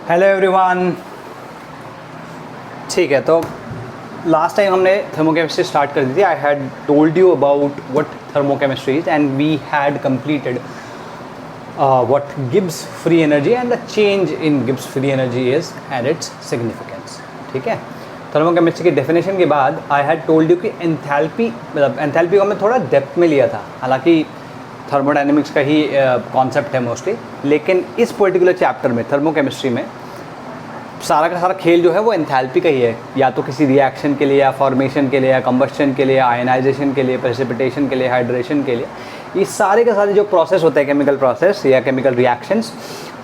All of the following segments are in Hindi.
Hello everyone. ठीक है, तो लास्ट टाइम हमने थर्मोकेमिस्ट्री स्टार्ट कर दी थी। I had told you about what thermochemistry is and we had completed what Gibbs free energy and the change in Gibbs free energy is and its significance। ठीक है, थर्मोकेमिस्ट्री की डेफिनेशन के बाद आई हैड टोल्ड यू कि एंथैल्पी, मतलब एंथैल्पी को हमने थोड़ा डेप्थ में लिया था, हालांकि थर्मोडायनेमिक्स का ही कॉन्सेप्ट है मोस्टली, लेकिन इस पर्टिकुलर चैप्टर में थर्मोकेमिस्ट्री में सारा का सारा खेल जो है वो एंथैल्पी का ही है, या तो किसी रिएक्शन के लिए, या फॉर्मेशन के लिए, या कंबस्शन के लिए, या आयनाइजेशन के लिए, प्रेसिपिटेशन के लिए, हाइड्रेशन के लिए। ये सारे के सारे जो प्रोसेस होते हैं, केमिकल प्रोसेस या केमिकल रिएक्शंस,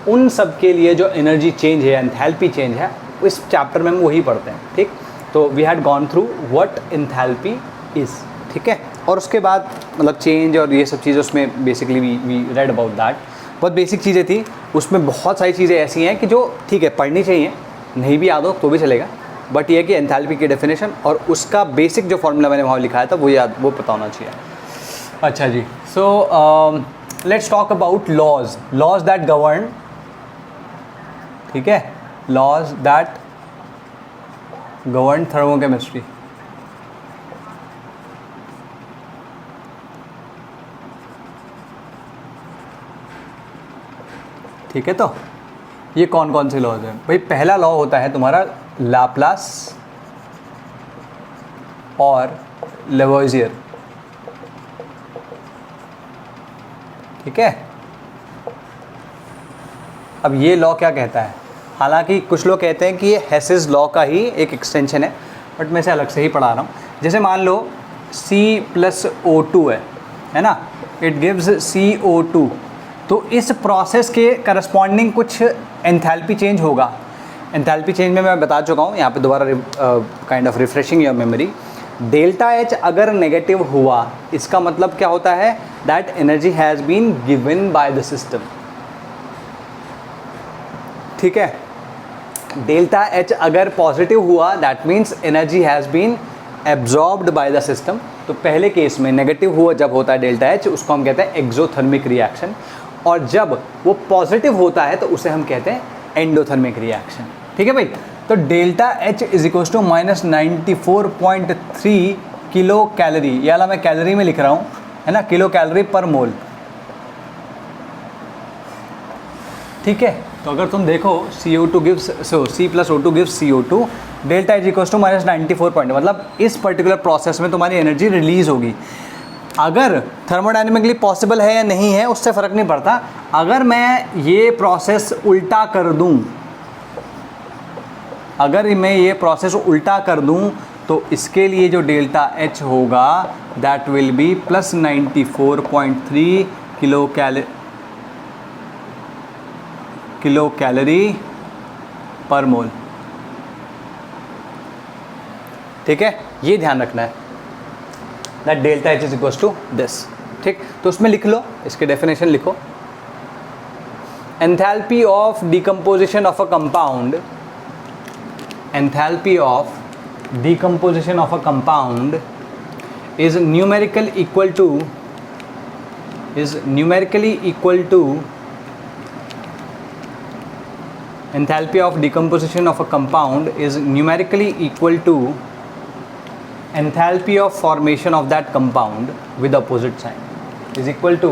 उन सब के लिए जो एनर्जी चेंज है, एंथैल्पी चेंज है, इस चैप्टर में हम वही पढ़ते हैं। ठीक, तो we had gone through what enthalpy is. ठीक है, और उसके बाद मतलब चेंज और ये सब चीज़ें उसमें basically we read about that. बहुत बेसिक चीज़ें थी उसमें, बहुत सारी चीज़ें ऐसी हैं कि जो ठीक है पढ़नी चाहिए, नहीं भी याद हो तो भी चलेगा, बट ये कि एंथैल्पी की डेफिनेशन और उसका बेसिक जो फॉर्मूला मैंने वहाँ लिखा था वो पता होना चाहिए। अच्छा जी, so let's talk about laws that govern. ठीक है, लॉज दैट गवर्न थर्मोकेमिस्ट्री। ठीक है, तो ये कौन कौन से लॉज हैं भाई? पहला लॉ होता है तुम्हारा लाप्लास और लेवोइजियर। ठीक है, अब ये लॉ क्या कहता है? हालांकि कुछ लोग कहते हैं कि ये हेसेस लॉ का ही एक एक्सटेंशन है, बट मैं इसे अलग से ही पढ़ा रहा हूँ। जैसे मान लो C+O2 है ना, इट गिव्स CO2, तो इस प्रोसेस के करस्पॉन्डिंग कुछ एंथैल्पी चेंज होगा। एंथैल्पी चेंज में मैं बता चुका हूँ, यहाँ पे दोबारा kind of refreshing your memory. Delta H अगर नेगेटिव हुआ, इसका मतलब क्या होता है? That energy has been given by the system. ठीक है, डेल्टा H अगर पॉजिटिव हुआ, that means energy has been absorbed by the system. तो पहले केस में नेगेटिव हुआ जब होता है डेल्टा H, उसको हम कहते हैं एक्सोथर्मिक रिएक्शन, और जब वो पॉजिटिव होता है तो उसे हम कहते हैं एंडोथर्मिक रिएक्शन। ठीक है भाई, तो delta H is equal to -94.3 kilo calorie, ये वाला मैं कैलोरी में लिख रहा हूँ, है ना, किलो कैलोरी पर मोल। ठीक है, तो अगर तुम देखो C+O2 gives CO2, delta H equal to -94 मतलब इस पर्टिकुलर प्रोसेस में तुम्हारी एनर्जी रिलीज होगी। अगर थर्मोडायनेमिकली पॉसिबल है या नहीं है उससे फ़र्क नहीं पड़ता। अगर मैं ये प्रोसेस उल्टा कर दूं, तो इसके लिए जो डेल्टा H होगा that will be +94.3 kilo calorie per mole. ठीक है, ये ध्यान रखना है, that delta H is equal to this. ठीक, तो उसमें लिख लो, इसके डेफिनेशन लिखो। Enthalpy of decomposition of a compound, enthalpy of decomposition of a compound is numerically equal to enthalpy of decomposition of a compound is numerically equal to enthalpy of formation of that compound with opposite sign, is equal to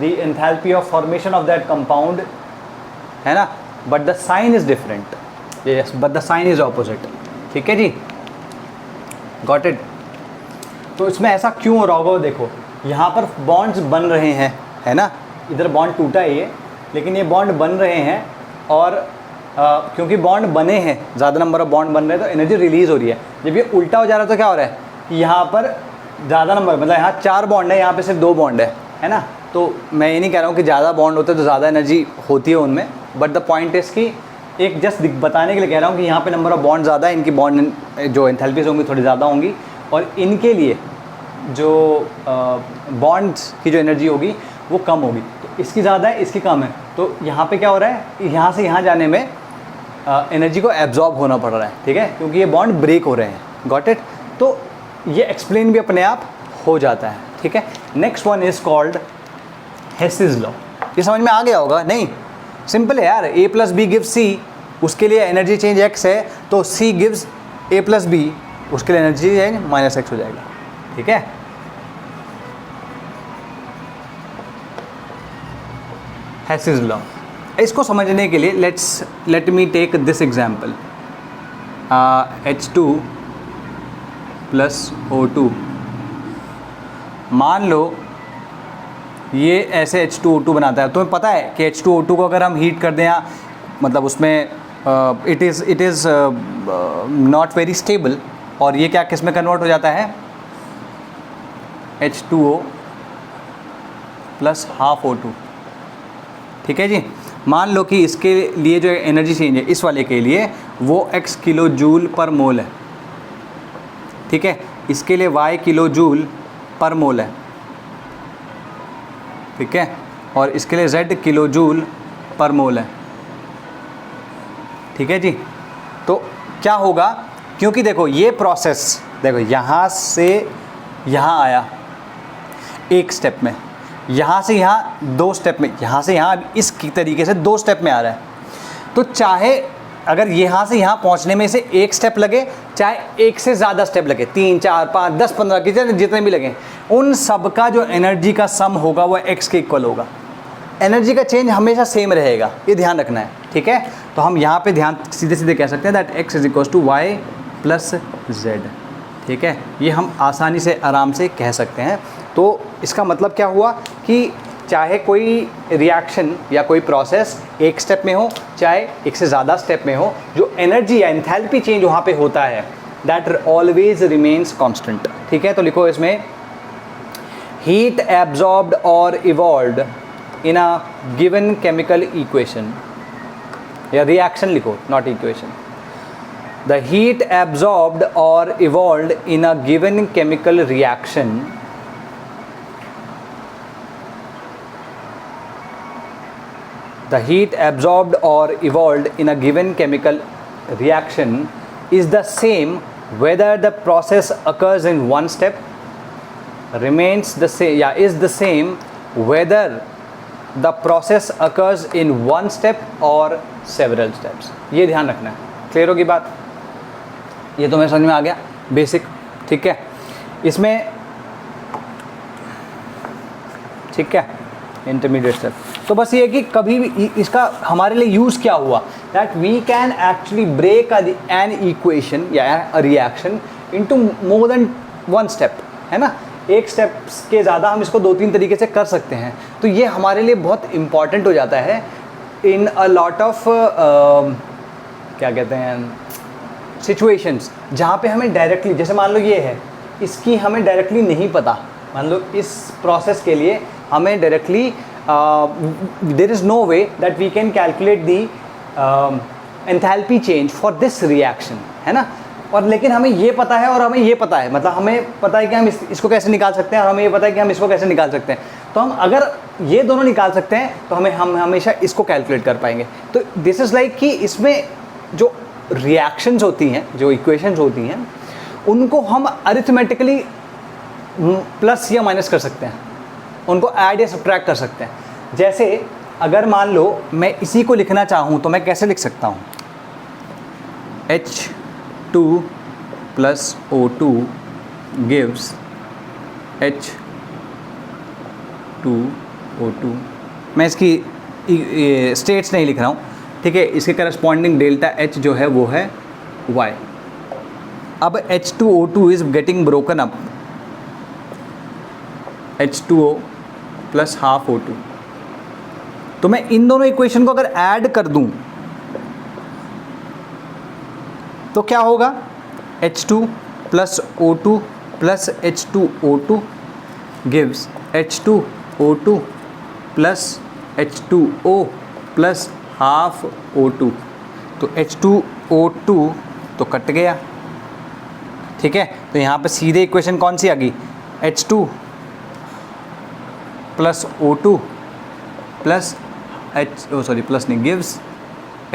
the enthalpy of formation of that compound, है ना, but the sign is different. Yes, but the sign is opposite. ठीक है जी, गॉट इट। तो इसमें ऐसा क्यों हो रहा होगा? देखो यहाँ पर बॉन्ड्स बन रहे हैं, है ना, इधर बॉन्ड टूटा है ये, लेकिन ये बॉन्ड बन रहे हैं, और क्योंकि बॉन्ड बने हैं, ज़्यादा नंबर ऑफ बॉन्ड बन रहे हैं, तो एनर्जी रिलीज़ हो रही है। जब ये उल्टा हो जा रहा है तो क्या हो रहा है कि यहाँ पर ज़्यादा नंबर, मतलब यहाँ 4 बॉन्ड है, यहाँ पे सिर्फ 2 बॉन्ड है ना। तो मैं ये नहीं कह रहा हूँ कि ज़्यादा बॉन्ड होते तो ज़्यादा एनर्जी होती है उनमें, बट द पॉइंट इज़ कि एक जस्ट बताने के लिए कह रहा हूँ कि यहाँ पे नंबर ऑफ बॉन्ड ज़्यादा है, इनकी बॉन्ड जो एंथैल्पीज होंगी थोड़ी ज़्यादा होंगी, और इनके लिए जो बॉन्ड्स की जो एनर्जी होगी वो कम होगी। तो इसकी ज़्यादा है, इसकी कम है, तो यहाँ पे क्या हो रहा है, यहाँ से यहाँ जाने में एनर्जी को एब्जॉर्ब होना पड़ रहा है। ठीक है, क्योंकि ये बॉन्ड ब्रेक हो रहे हैं। Got it? तो ये एक्सप्लेन भी अपने आप हो जाता है। ठीक है, next one is called Hess's law. ये समझ में आ गया होगा? नहीं, सिंपल है यार, A plus B gives C, उसके लिए एनर्जी चेंज x है, तो C गिव्स A प्लस बी, उसके लिए एनर्जी चेंज माइनस x हो जाएगा। ठीक है, हेसिस लॉ। इसको समझने के लिए let me take this example, H2 plus O2। मान लो ये ऐसे H2O2 बनाता है। तुम्हें पता है कि H2O2 को अगर हम हीट कर दें, या मतलब उसमें it is not very stable, और ये क्या किस में कन्वर्ट हो जाता है, H2O प्लस हाफ O2। ठीक है जी, मान लो कि इसके लिए जो एनर्जी चेंज है इस वाले के लिए वो x किलो जूल पर मोल है। ठीक है, इसके लिए y किलो जूल पर मोल है। ठीक है, और इसके लिए z किलो जूल पर मोल है। ठीक है जी, तो क्या होगा, क्योंकि देखो ये प्रोसेस, देखो यहाँ से यहाँ आया एक स्टेप में, यहाँ से यहाँ 2 स्टेप में, यहाँ से यहाँ इस तरीके से 2 स्टेप में आ रहा है। तो चाहे अगर यहाँ से यहाँ पहुँचने में से 1 स्टेप लगे, चाहे 1 से ज़्यादा स्टेप लगे, 3, 4, 5, 10, 15 जितने भी लगे, उन सब का जो एनर्जी का सम होगा वो x के इक्वल होगा। एनर्जी का चेंज हमेशा सेम रहेगा, ये ध्यान रखना है। ठीक है, तो हम यहाँ पे ध्यान सीधे सीधे कह सकते हैं that x is equal to y plus z। ठीक है, ये हम आसानी से आराम से कह सकते हैं। तो इसका मतलब क्या हुआ कि चाहे कोई रिएक्शन या कोई प्रोसेस एक स्टेप में हो, चाहे एक से ज़्यादा स्टेप में हो, जो एनर्जी या एंथैल्पी चेंज वहाँ पे होता है दैट ऑलवेज रिमेन्स कांस्टेंट। ठीक है, तो लिखो इसमें हीट एब्जॉर्ब्ड और evolved in a given chemical equation, या रिएक्शन लिखो, not equation. The heat absorbed और evolved in a given chemical reaction the heat absorbed or evolved in a given chemical reaction is the same whether the process occurs in one step, remains the same, is the same whether the process occurs in one step or several steps। ये ध्यान रखना है। क्लियर होगी बात? ये तो मेरे समझ में आ गया बेसिक। ठीक है, इसमें ठीक है इंटरमीडिएट स्टेप। तो बस ये कि कभी भी इसका हमारे लिए यूज़ क्या हुआ, that we can actually break an equation या a reaction into more than 1 step, है ना। एक स्टेप के ज़्यादा हम इसको 2-3 तरीके से कर सकते हैं। तो ये हमारे लिए बहुत इम्पॉर्टेंट हो जाता है इन अ लॉट ऑफ क्या कहते हैं सिचुएशंस, जहाँ पे हमें डायरेक्टली, जैसे मान लो ये है, इसकी हमें डायरेक्टली नहीं पता, मान लो इस प्रोसेस के लिए हमें directly there is no way that we can calculate the enthalpy change for this reaction, है ना। और लेकिन हमें ये पता है और हमें ये पता है, मतलब हमें पता है कि हम इसको कैसे निकाल सकते हैं और हमें ये पता है कि हम इसको कैसे निकाल सकते हैं। तो हम अगर ये दोनों निकाल सकते हैं तो हम हमेशा इसको कैलकुलेट कर पाएंगे। तो दिस इज़ लाइक कि इसमें जो रिएक्शंस होती हैं, जो इक्वेशंस होती हैं, उनको हम अरिथमेटिकली प्लस या माइनस कर सकते हैं, उनको ऐड या सब्ट्रैक्ट कर सकते हैं। जैसे अगर मान लो मैं इसी को लिखना चाहूँ तो मैं कैसे लिख सकता हूँ, H2 plus O2 gives H2O2। मैं इसकी स्टेट्स नहीं लिख रहा हूँ, ठीक है। इसके करस्पॉन्डिंग डेल्टा H जो है वो है Y। अब H2O2 is getting broken up, H2O plus half O2। तो मैं इन दोनों इक्वेशन को अगर ऐड कर दूं तो क्या होगा, H2 plus O2 plus H2O2 gives H2O2 plus H2O plus half O2। तो H2O2 तो कट गया, ठीक है। तो यहाँ पे सीधे इक्वेशन कौन सी आ गई, H2 plus O2 plus plus नहीं gives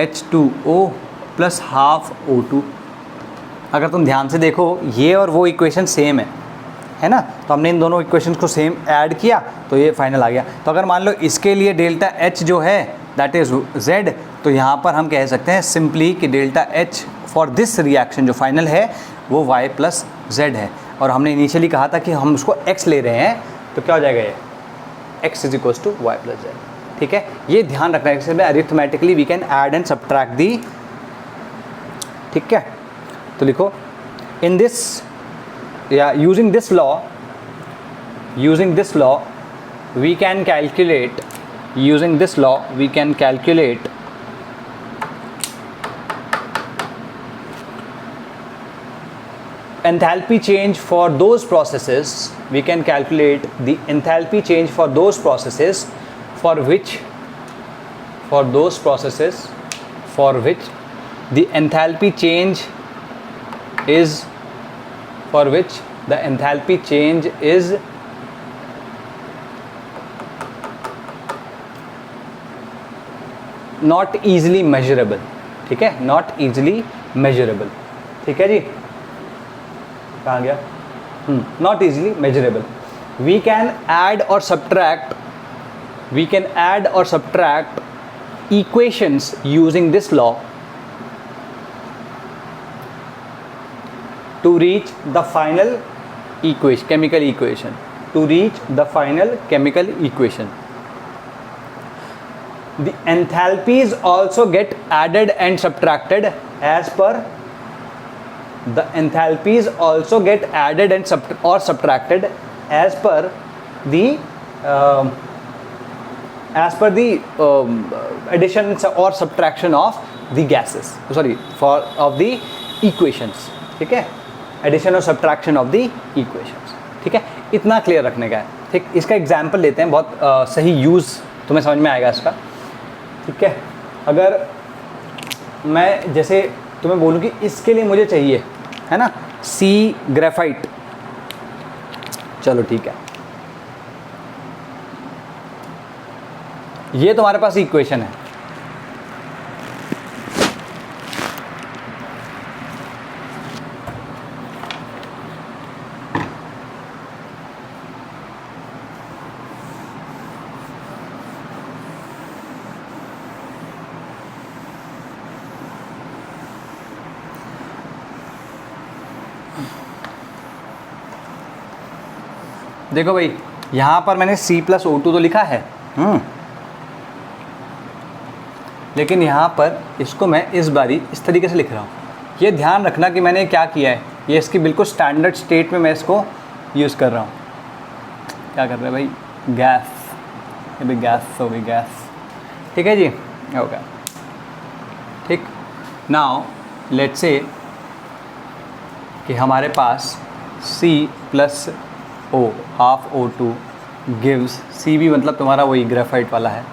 H2O plus half O2। अगर तुम ध्यान से देखो ये और वो इक्वेशन सेम है ना। तो हमने इन दोनों इक्वेशंस को सेम ऐड किया तो ये फाइनल आ गया। तो अगर मान लो इसके लिए डेल्टा H जो है दैट इज़ z, तो यहाँ पर हम कह सकते हैं सिंपली कि delta H for this reaction जो फाइनल है वो y प्लस z है, और हमने इनिशियली कहा था कि हम उसको x ले रहे हैं, तो क्या हो जाएगा ये x is equals to y plus z। ठीक है, ये ध्यान रखना है, arithmetically we can add and subtract the. ठीक है, तो लिखो इन दिस या using this law we can calculate enthalpy change for those processes. We can calculate the enthalpy change for those processes for which the enthalpy change is not easily measurable। ठीक है, not easily measurable। ठीक है जी, कहाँ गया? Not easily measurable। We can add or subtract equations using this law to reach the final chemical equation। The enthalpies also get added and subtracted as per the addition or subtraction of the gases, of the equations। ठीक है, addition और subtraction of the equations। ठीक है, इतना क्लियर रखने का है। ठीक, इसका एग्जाम्पल लेते हैं, बहुत सही यूज़ तुम्हें समझ में आएगा इसका। ठीक है, अगर मैं जैसे तुम्हें बोलूँ कि इसके लिए मुझे चाहिए, है ना, C ग्रेफाइट, चलो ठीक है, ये तुम्हारे पास इक्वेशन है। देखो भाई, यहाँ पर मैंने C+O2 तो लिखा है, लेकिन यहाँ पर इसको मैं इस बारी इस तरीके से लिख रहा हूँ। ये ध्यान रखना कि मैंने क्या किया है, ये इसकी बिल्कुल स्टैंडर्ड स्टेट में मैं इसको यूज़ कर रहा हूँ। क्या कर रहे हैं भाई, गैस, ये भी गैस हो गई, गैस। ठीक है जी, ओके। ठीक, नाउ लेट्स से कि हमारे पास C+O half O2 gives, Cb मतलब तुम्हारा वही ग्रेफाइट वाला है,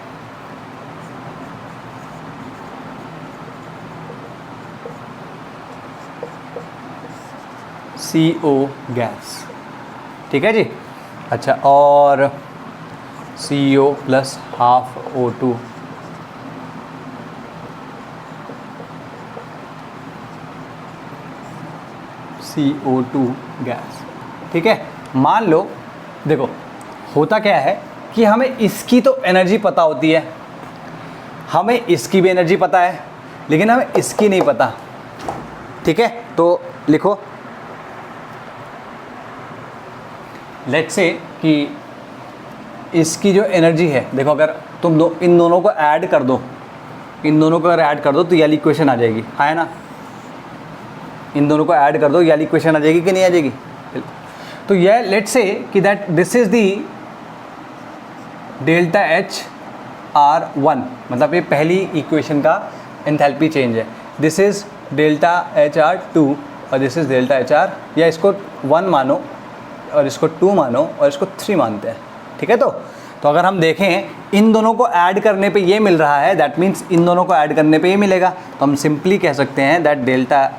CO गैस। ठीक है जी, अच्छा, और CO plus half O2 CO2 gas. ठीक है, मान लो, देखो होता क्या है कि हमें इसकी तो एनर्जी पता होती है, हमें इसकी भी एनर्जी पता है, लेकिन हमें इसकी नहीं पता। ठीक है, तो लिखो, लेट्स से कि इसकी जो एनर्जी है, देखो अगर तुम इन दोनों को ऐड कर दो, तो ये वाली इक्वेशन आ जाएगी, है ना। इन दोनों को ऐड कर दो, ये वाली इक्वेशन आ जाएगी कि नहीं आ जाएगी। तो यह लेट्स से कि that this is the delta HR1, मतलब ये पहली इक्वेशन का एंथैल्पी चेंज है। दिस इज डेल्टा HR2 और दिस इज डेल्टा HR, या इसको 1 मानो और इसको 2 मानो और इसको 3 मानते हैं। ठीक है, तो अगर हम देखें इन दोनों को ऐड करने पे ये मिल रहा है, दैट मीन्स इन दोनों को ऐड करने पे ये मिलेगा। तो हम सिंपली कह सकते हैं दैट डेल्टा,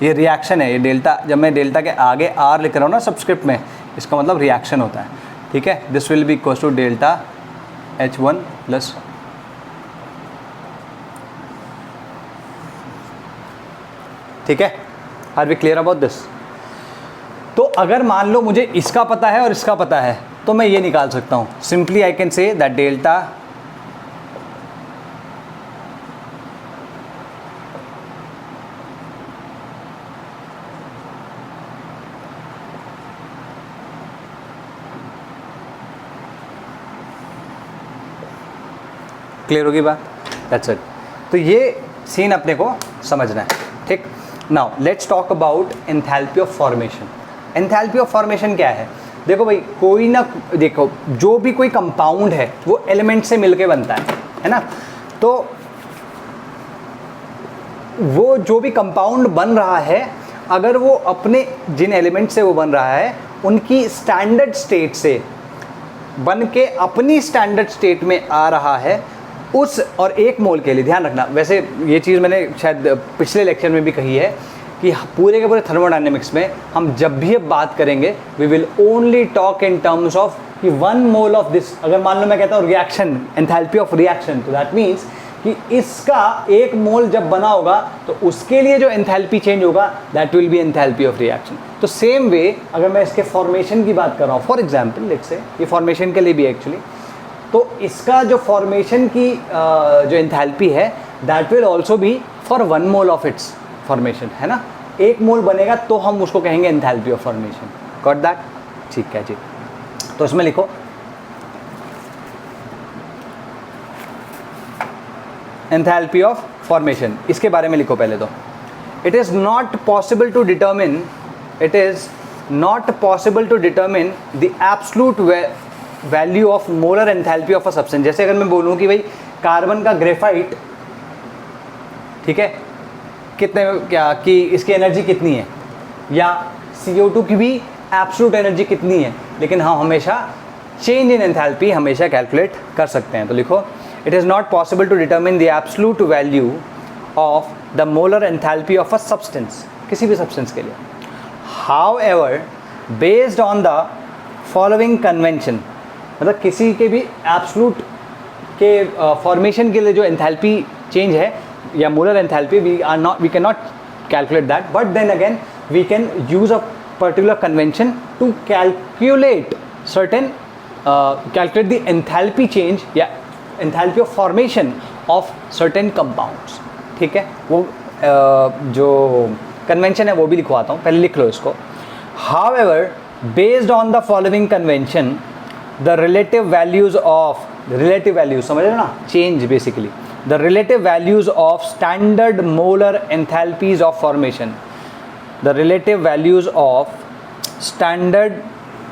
ये रिएक्शन है, ये डेल्टा, जब मैं डेल्टा के आगे R लिख रहा हूँ ना सबस्क्रिप्ट में, इसका मतलब रिएक्शन होता है। ठीक है, this will be equal to delta H1 plus, ठीक है, are we clear about this. तो अगर मान लो मुझे इसका पता है और इसका पता है, तो मैं ये निकाल सकता हूँ, simply I can say that delta clear होगी बात? That's it. तो ये सीन अपने को समझना है, ठीक। Now let's talk about enthalpy of formation. Enthalpy of formation क्या है? देखो भाई, कोई ना, देखो जो भी कोई कंपाउंड है वो एलिमेंट से मिलके बनता है ना। तो वो जो भी कंपाउंड बन रहा है, अगर वो अपने जिन एलिमेंट से वो बन रहा है उनकी स्टैंडर्ड स्टेट से बन के अपनी स्टैंडर्ड स्टेट में आ रहा है उस, और एक मोल के लिए ध्यान रखना, वैसे ये चीज़ मैंने शायद पिछले लेक्चर में भी कही है कि पूरे के पूरे थर्मोडायनेमिक्स में हम जब भी अब बात करेंगे we will only talk in terms of कि 1 मोल ऑफ दिस, अगर मान लो मैं कहता हूँ रिएक्शन, एंथैल्पी ऑफ रिएक्शन, तो दैट मीन्स कि इसका 1 मोल जब बना होगा तो उसके लिए जो एंथैल्पी चेंज होगा that will B enthalpy of reaction. तो सेम वे अगर मैं इसके फॉर्मेशन की बात कर रहा हूँ, फॉर एग्जाम्पल लेट्स से, ये फॉर्मेशन के लिए भी एक्चुअली, तो इसका जो फॉर्मेशन की जो एंथैल्पी है that will also be for 1 mole of its formation, है ना। 1 मोल बनेगा तो हम उसको कहेंगे enthalpy of formation. Got that? ठीक है जी। तो इसमें लिखो एंथैल्पी ऑफ फॉर्मेशन, इसके बारे में लिखो पहले तो। It is not possible to determine the absolute value of molar enthalpy of a substance. जैसे अगर मैं बोलूँ कि भाई कार्बन का ग्रेफाइट, ठीक है, कितने क्या कि इसकी एनर्जी कितनी है, या CO2 की भी एब्सोल्यूट एनर्जी कितनी है, लेकिन हम हमेशा चेंज इन एंथैल्पी हमेशा कैलकुलेट कर सकते हैं। तो लिखो it is not possible to determine the absolute value of the molar enthalpy of a substance, किसी भी सब्सटेंस के लिए। However based on the following convention, मतलब किसी के भी एब्सोल्यूट के फॉर्मेशन के लिए जो एंथैल्पी चेंज है या molar enthalpy, we can not calculate that, but then again we can use a particular convention to calculate certain calculate the enthalpy change या enthalpy of formation of certain compounds, ठीक है। वो जो कन्वेंशन है वो भी लिखवाता हूँ, पहले लिख लो इसको। However based on the following convention the relative values of, relative values समझ रहे हो ना, change basically, the relative values of standard molar enthalpies of formation, the relative values of standard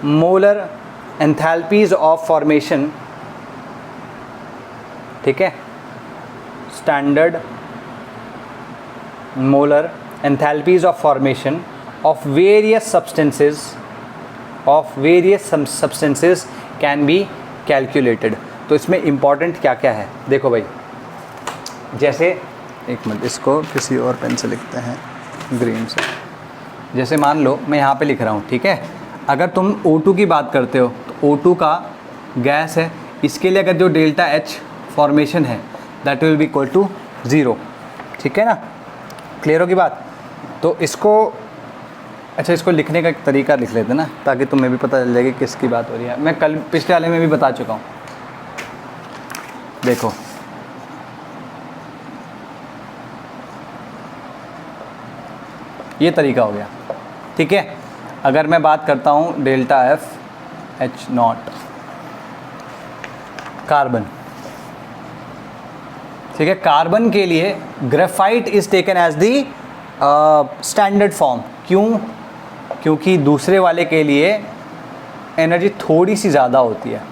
molar enthalpies of formation, ठीक है, standard molar enthalpies of formation of various substances can be calculated. तो इसमें इंपॉर्टेंट क्या क्या है देखो भाई, जैसे एक मिनट इसको किसी और पेन से लिखते हैं, ग्रीन से। जैसे मान लो मैं यहाँ पे लिख रहा हूँ, ठीक है, अगर तुम O2 की बात करते हो तो O2 का गैस है, इसके लिए अगर जो डेल्टा H फॉर्मेशन है that will be equal to 0, ठीक है ना, क्लियर होगी बात। तो इसको, अच्छा इसको लिखने का एक तरीका लिख लेते हैं ना, ताकि तुम्हें भी पता चल जाएगी किसकी बात हो रही है। मैं कल पिछले वाले में भी बता चुका हूँ, देखो ये तरीका हो गया, ठीक है। अगर मैं बात करता हूँ डेल्टा FH0 कार्बन, ठीक है, कार्बन के लिए graphite is taken as the standard form. क्यों? क्योंकि दूसरे वाले के लिए एनर्जी थोड़ी सी ज़्यादा होती है।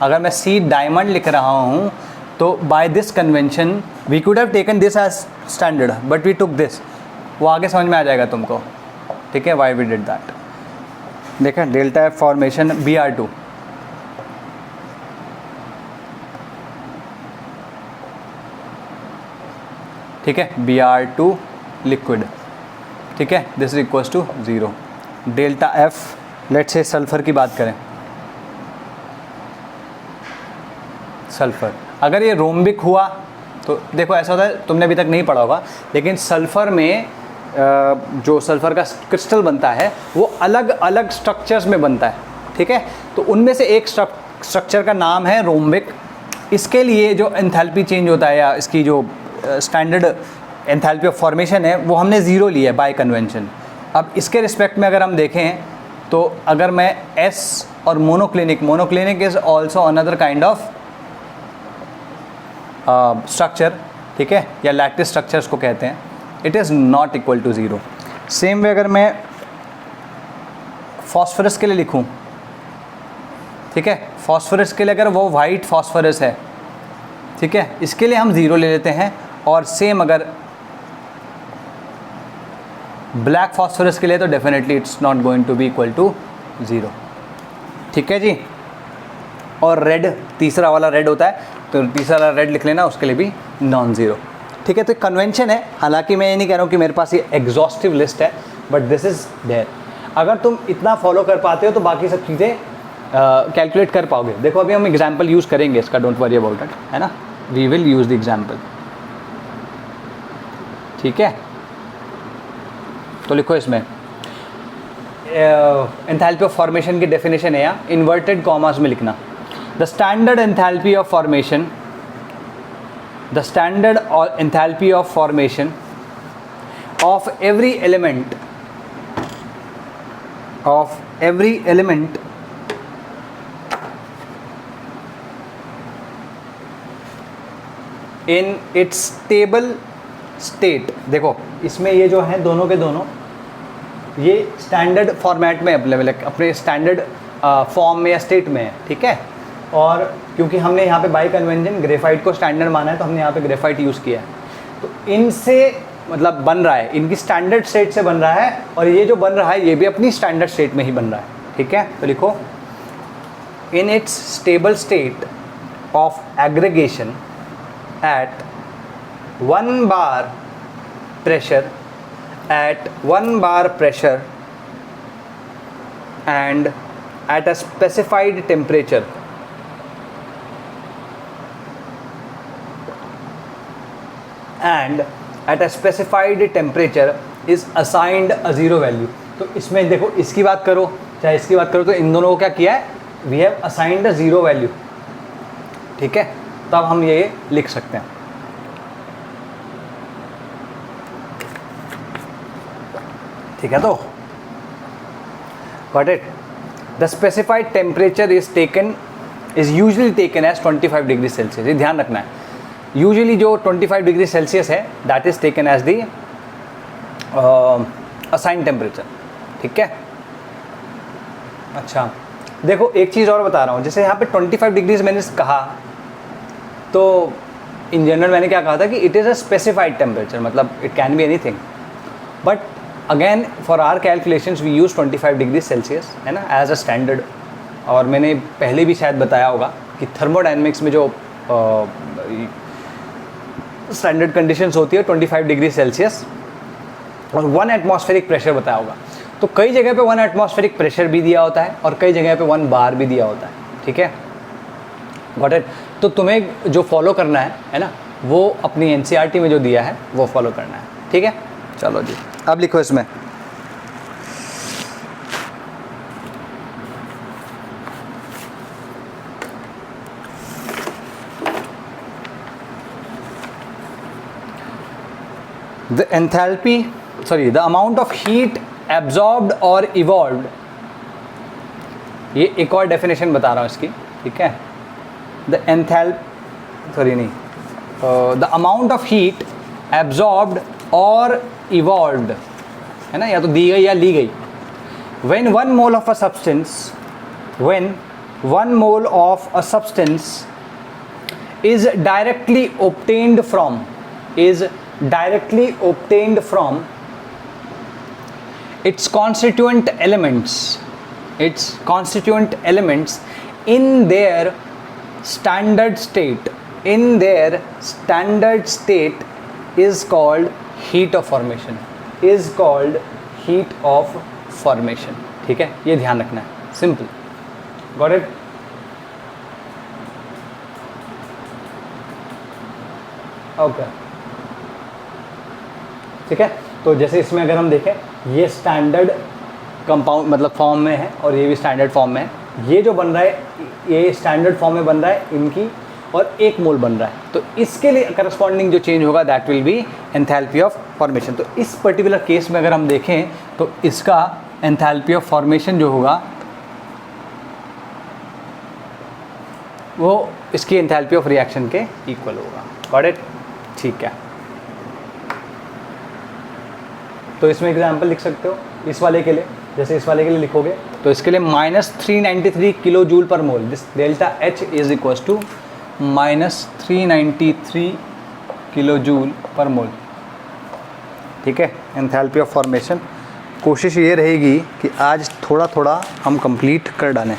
अगर मैं सी डायमंड लिख रहा हूँ तो by this convention we could have taken this as standard but we took this. वो आगे समझ में आ जाएगा तुमको, ठीक है, वाई वी डिड दैट। देखा डेल्टा F फॉर्मेशन Br2, ठीक है, Br2 लिक्विड, ठीक है, this is equals to 0। Delta F let's say sulphur की बात करें, सल्फर अगर ये रोम्बिक हुआ तो देखो ऐसा होता है, तुमने अभी तक नहीं पढ़ा होगा, लेकिन सल्फर में जो सल्फर का क्रिस्टल बनता है वो अलग अलग स्ट्रक्चर्स में बनता है, ठीक है। तो उनमें से एक स्ट्रक्चर का नाम है रोम्बिक। इसके लिए जो एंथैल्पी चेंज होता है या इसकी जो स्टैंडर्ड एंथैल्पी ऑफ फॉर्मेशन है वो हमने 0 लिया है बाय कन्वेंशन। अब इसके रिस्पेक्ट में अगर हम देखें तो अगर मैं S और monoclinic is also another kind of structure, ठीक है, या लैटिस स्ट्रक्चर्स को कहते हैं, it is not equal to zero. Same way अगर मैं फॉस्फोरस के लिए लिखूं, ठीक है, फॉस्फोरस के लिए अगर वो वाइट फॉस्फोरस है, ठीक है, इसके लिए हम ज़ीरो ले लेते हैं, और सेम अगर ब्लैक फॉस्फोरस के लिए तो definitely it's not going to be equal to zero, ठीक है जी। और रेड, तीसरा वाला रेड होता है, तो तीसरा वाला रेड लिख लेना, उसके लिए भी नॉन ज़ीरो, ठीक है। तो कन्वेंशन है, हालांकि मैं ये नहीं कह रहा हूँ कि मेरे पास ये एग्जॉस्टिव लिस्ट है, बट दिस इज़ देयर। अगर तुम इतना फॉलो कर पाते हो तो बाकी सब चीज़ें कैलकुलेट कर पाओगे। देखो अभी हम एग्जाम्पल यूज़ करेंगे इसका, डोंट वरी अबाउट इट, है ना, we will use the example, ठीक है। तो लिखो इसमें एंथैल्पी ऑफ फॉर्मेशन की डेफिनेशन है, या इन्वर्टेड कॉमास में लिखना, the standard enthalpy of formation, the standard enthalpy of formation of every element, of every element in its stable state। देखो इसमें ये जो है दोनों के दोनों ये स्टैंडर्ड फॉर्मेट में अवेलेबल है, अपने स्टैंडर्ड फॉर्म में या स्टेट में है, ठीक है। और क्योंकि हमने यहाँ पे बाय कन्वेंशन ग्रेफाइट को स्टैंडर्ड माना है, तो हमने यहाँ पे ग्रेफाइट यूज़ किया है, तो इनसे मतलब बन रहा है, इनकी स्टैंडर्ड स्टेट से बन रहा है, और ये जो बन रहा है ये भी अपनी स्टैंडर्ड स्टेट में ही बन रहा है, ठीक है। तो लिखो in its stable state of aggregation at 1 bar pressure, at 1 bar pressure and at a specified temperature, and at a specified temperature is assigned a zero value। तो इसमें देखो इसकी बात करो चाहे इसकी बात करो, तो इन दोनों को क्या किया है, we have assigned a zero value, ठीक है। तब हम ये लिख सकते हैं, ठीक है। तो got it, the specified temperature is usually taken as 25 degree Celsius. ये ध्यान रखना है, यूजुअली जो 25 डिग्री सेल्सियस है that is taken as the assign temperature, ठीक है। अच्छा देखो एक चीज़ और बता रहा हूँ, जैसे यहाँ पे 25 डिग्रीज मैंने कहा, तो इन जनरल मैंने क्या कहा था कि it is a specified temperature, मतलब it can be anything, but again for our calculations we use 25 degree Celsius, है ना, एज अ स्टैंडर्ड। और मैंने पहले भी शायद बताया होगा कि थर्मोडायनेमिक्स में जो स्टैंडर्ड कंडीशंस होती है 25 डिग्री सेल्सियस और 1 एटमॉस्फेरिक प्रेशर बताया होगा। तो कई जगह पे 1 एटमॉस्फेरिक प्रेशर भी दिया होता है और कई जगह पे 1 बार भी दिया होता है, ठीक है, गॉट इट। तो तुम्हें जो फॉलो करना है ना, वो अपनी एनसीईआरटी में जो दिया है वो फॉलो करना है, ठीक है। चलो जी अब लिखो इसमें the amount of heat absorbed or evolved, ये एक और डेफिनेशन बता रहा हूँ इसकी, ठीक है। the amount of heat absorbed or evolved, है ना, या तो दी गई या ली गई, when 1 mole of a substance is directly obtained from its constituent elements in their standard state is called heat of formation, ठीक है। ये ध्यान रखना है, सिंपल, गॉट इट। ओके ठीक है। तो जैसे इसमें अगर हम देखें, ये स्टैंडर्ड कंपाउंड मतलब फॉर्म में है और ये भी स्टैंडर्ड फॉर्म में है। ये जो बन रहा है ये स्टैंडर्ड फॉर्म में बन रहा है इनकी, और 1 मोल बन रहा है, तो इसके लिए करस्पॉन्डिंग जो चेंज होगा that will B enthalpy of formation. तो इस पर्टिकुलर केस में अगर हम देखें तो इसका एंथैल्पी ऑफ फॉर्मेशन जो होगा वो इसकी एंथैल्पी ऑफ रिएक्शन के इक्वल होगा। Got it? ठीक है, तो इसमें एग्जाम्पल लिख सकते हो इस वाले के लिए, जैसे इस वाले के लिए लिखोगे तो इसके लिए -393 kilo joule per mole, this delta H is equal to -393 kilo joule per mole. ठीक है, एंथैल्पी ऑफ फॉर्मेशन। कोशिश ये रहेगी कि आज थोड़ा थोड़ा हम कंप्लीट कर डालें।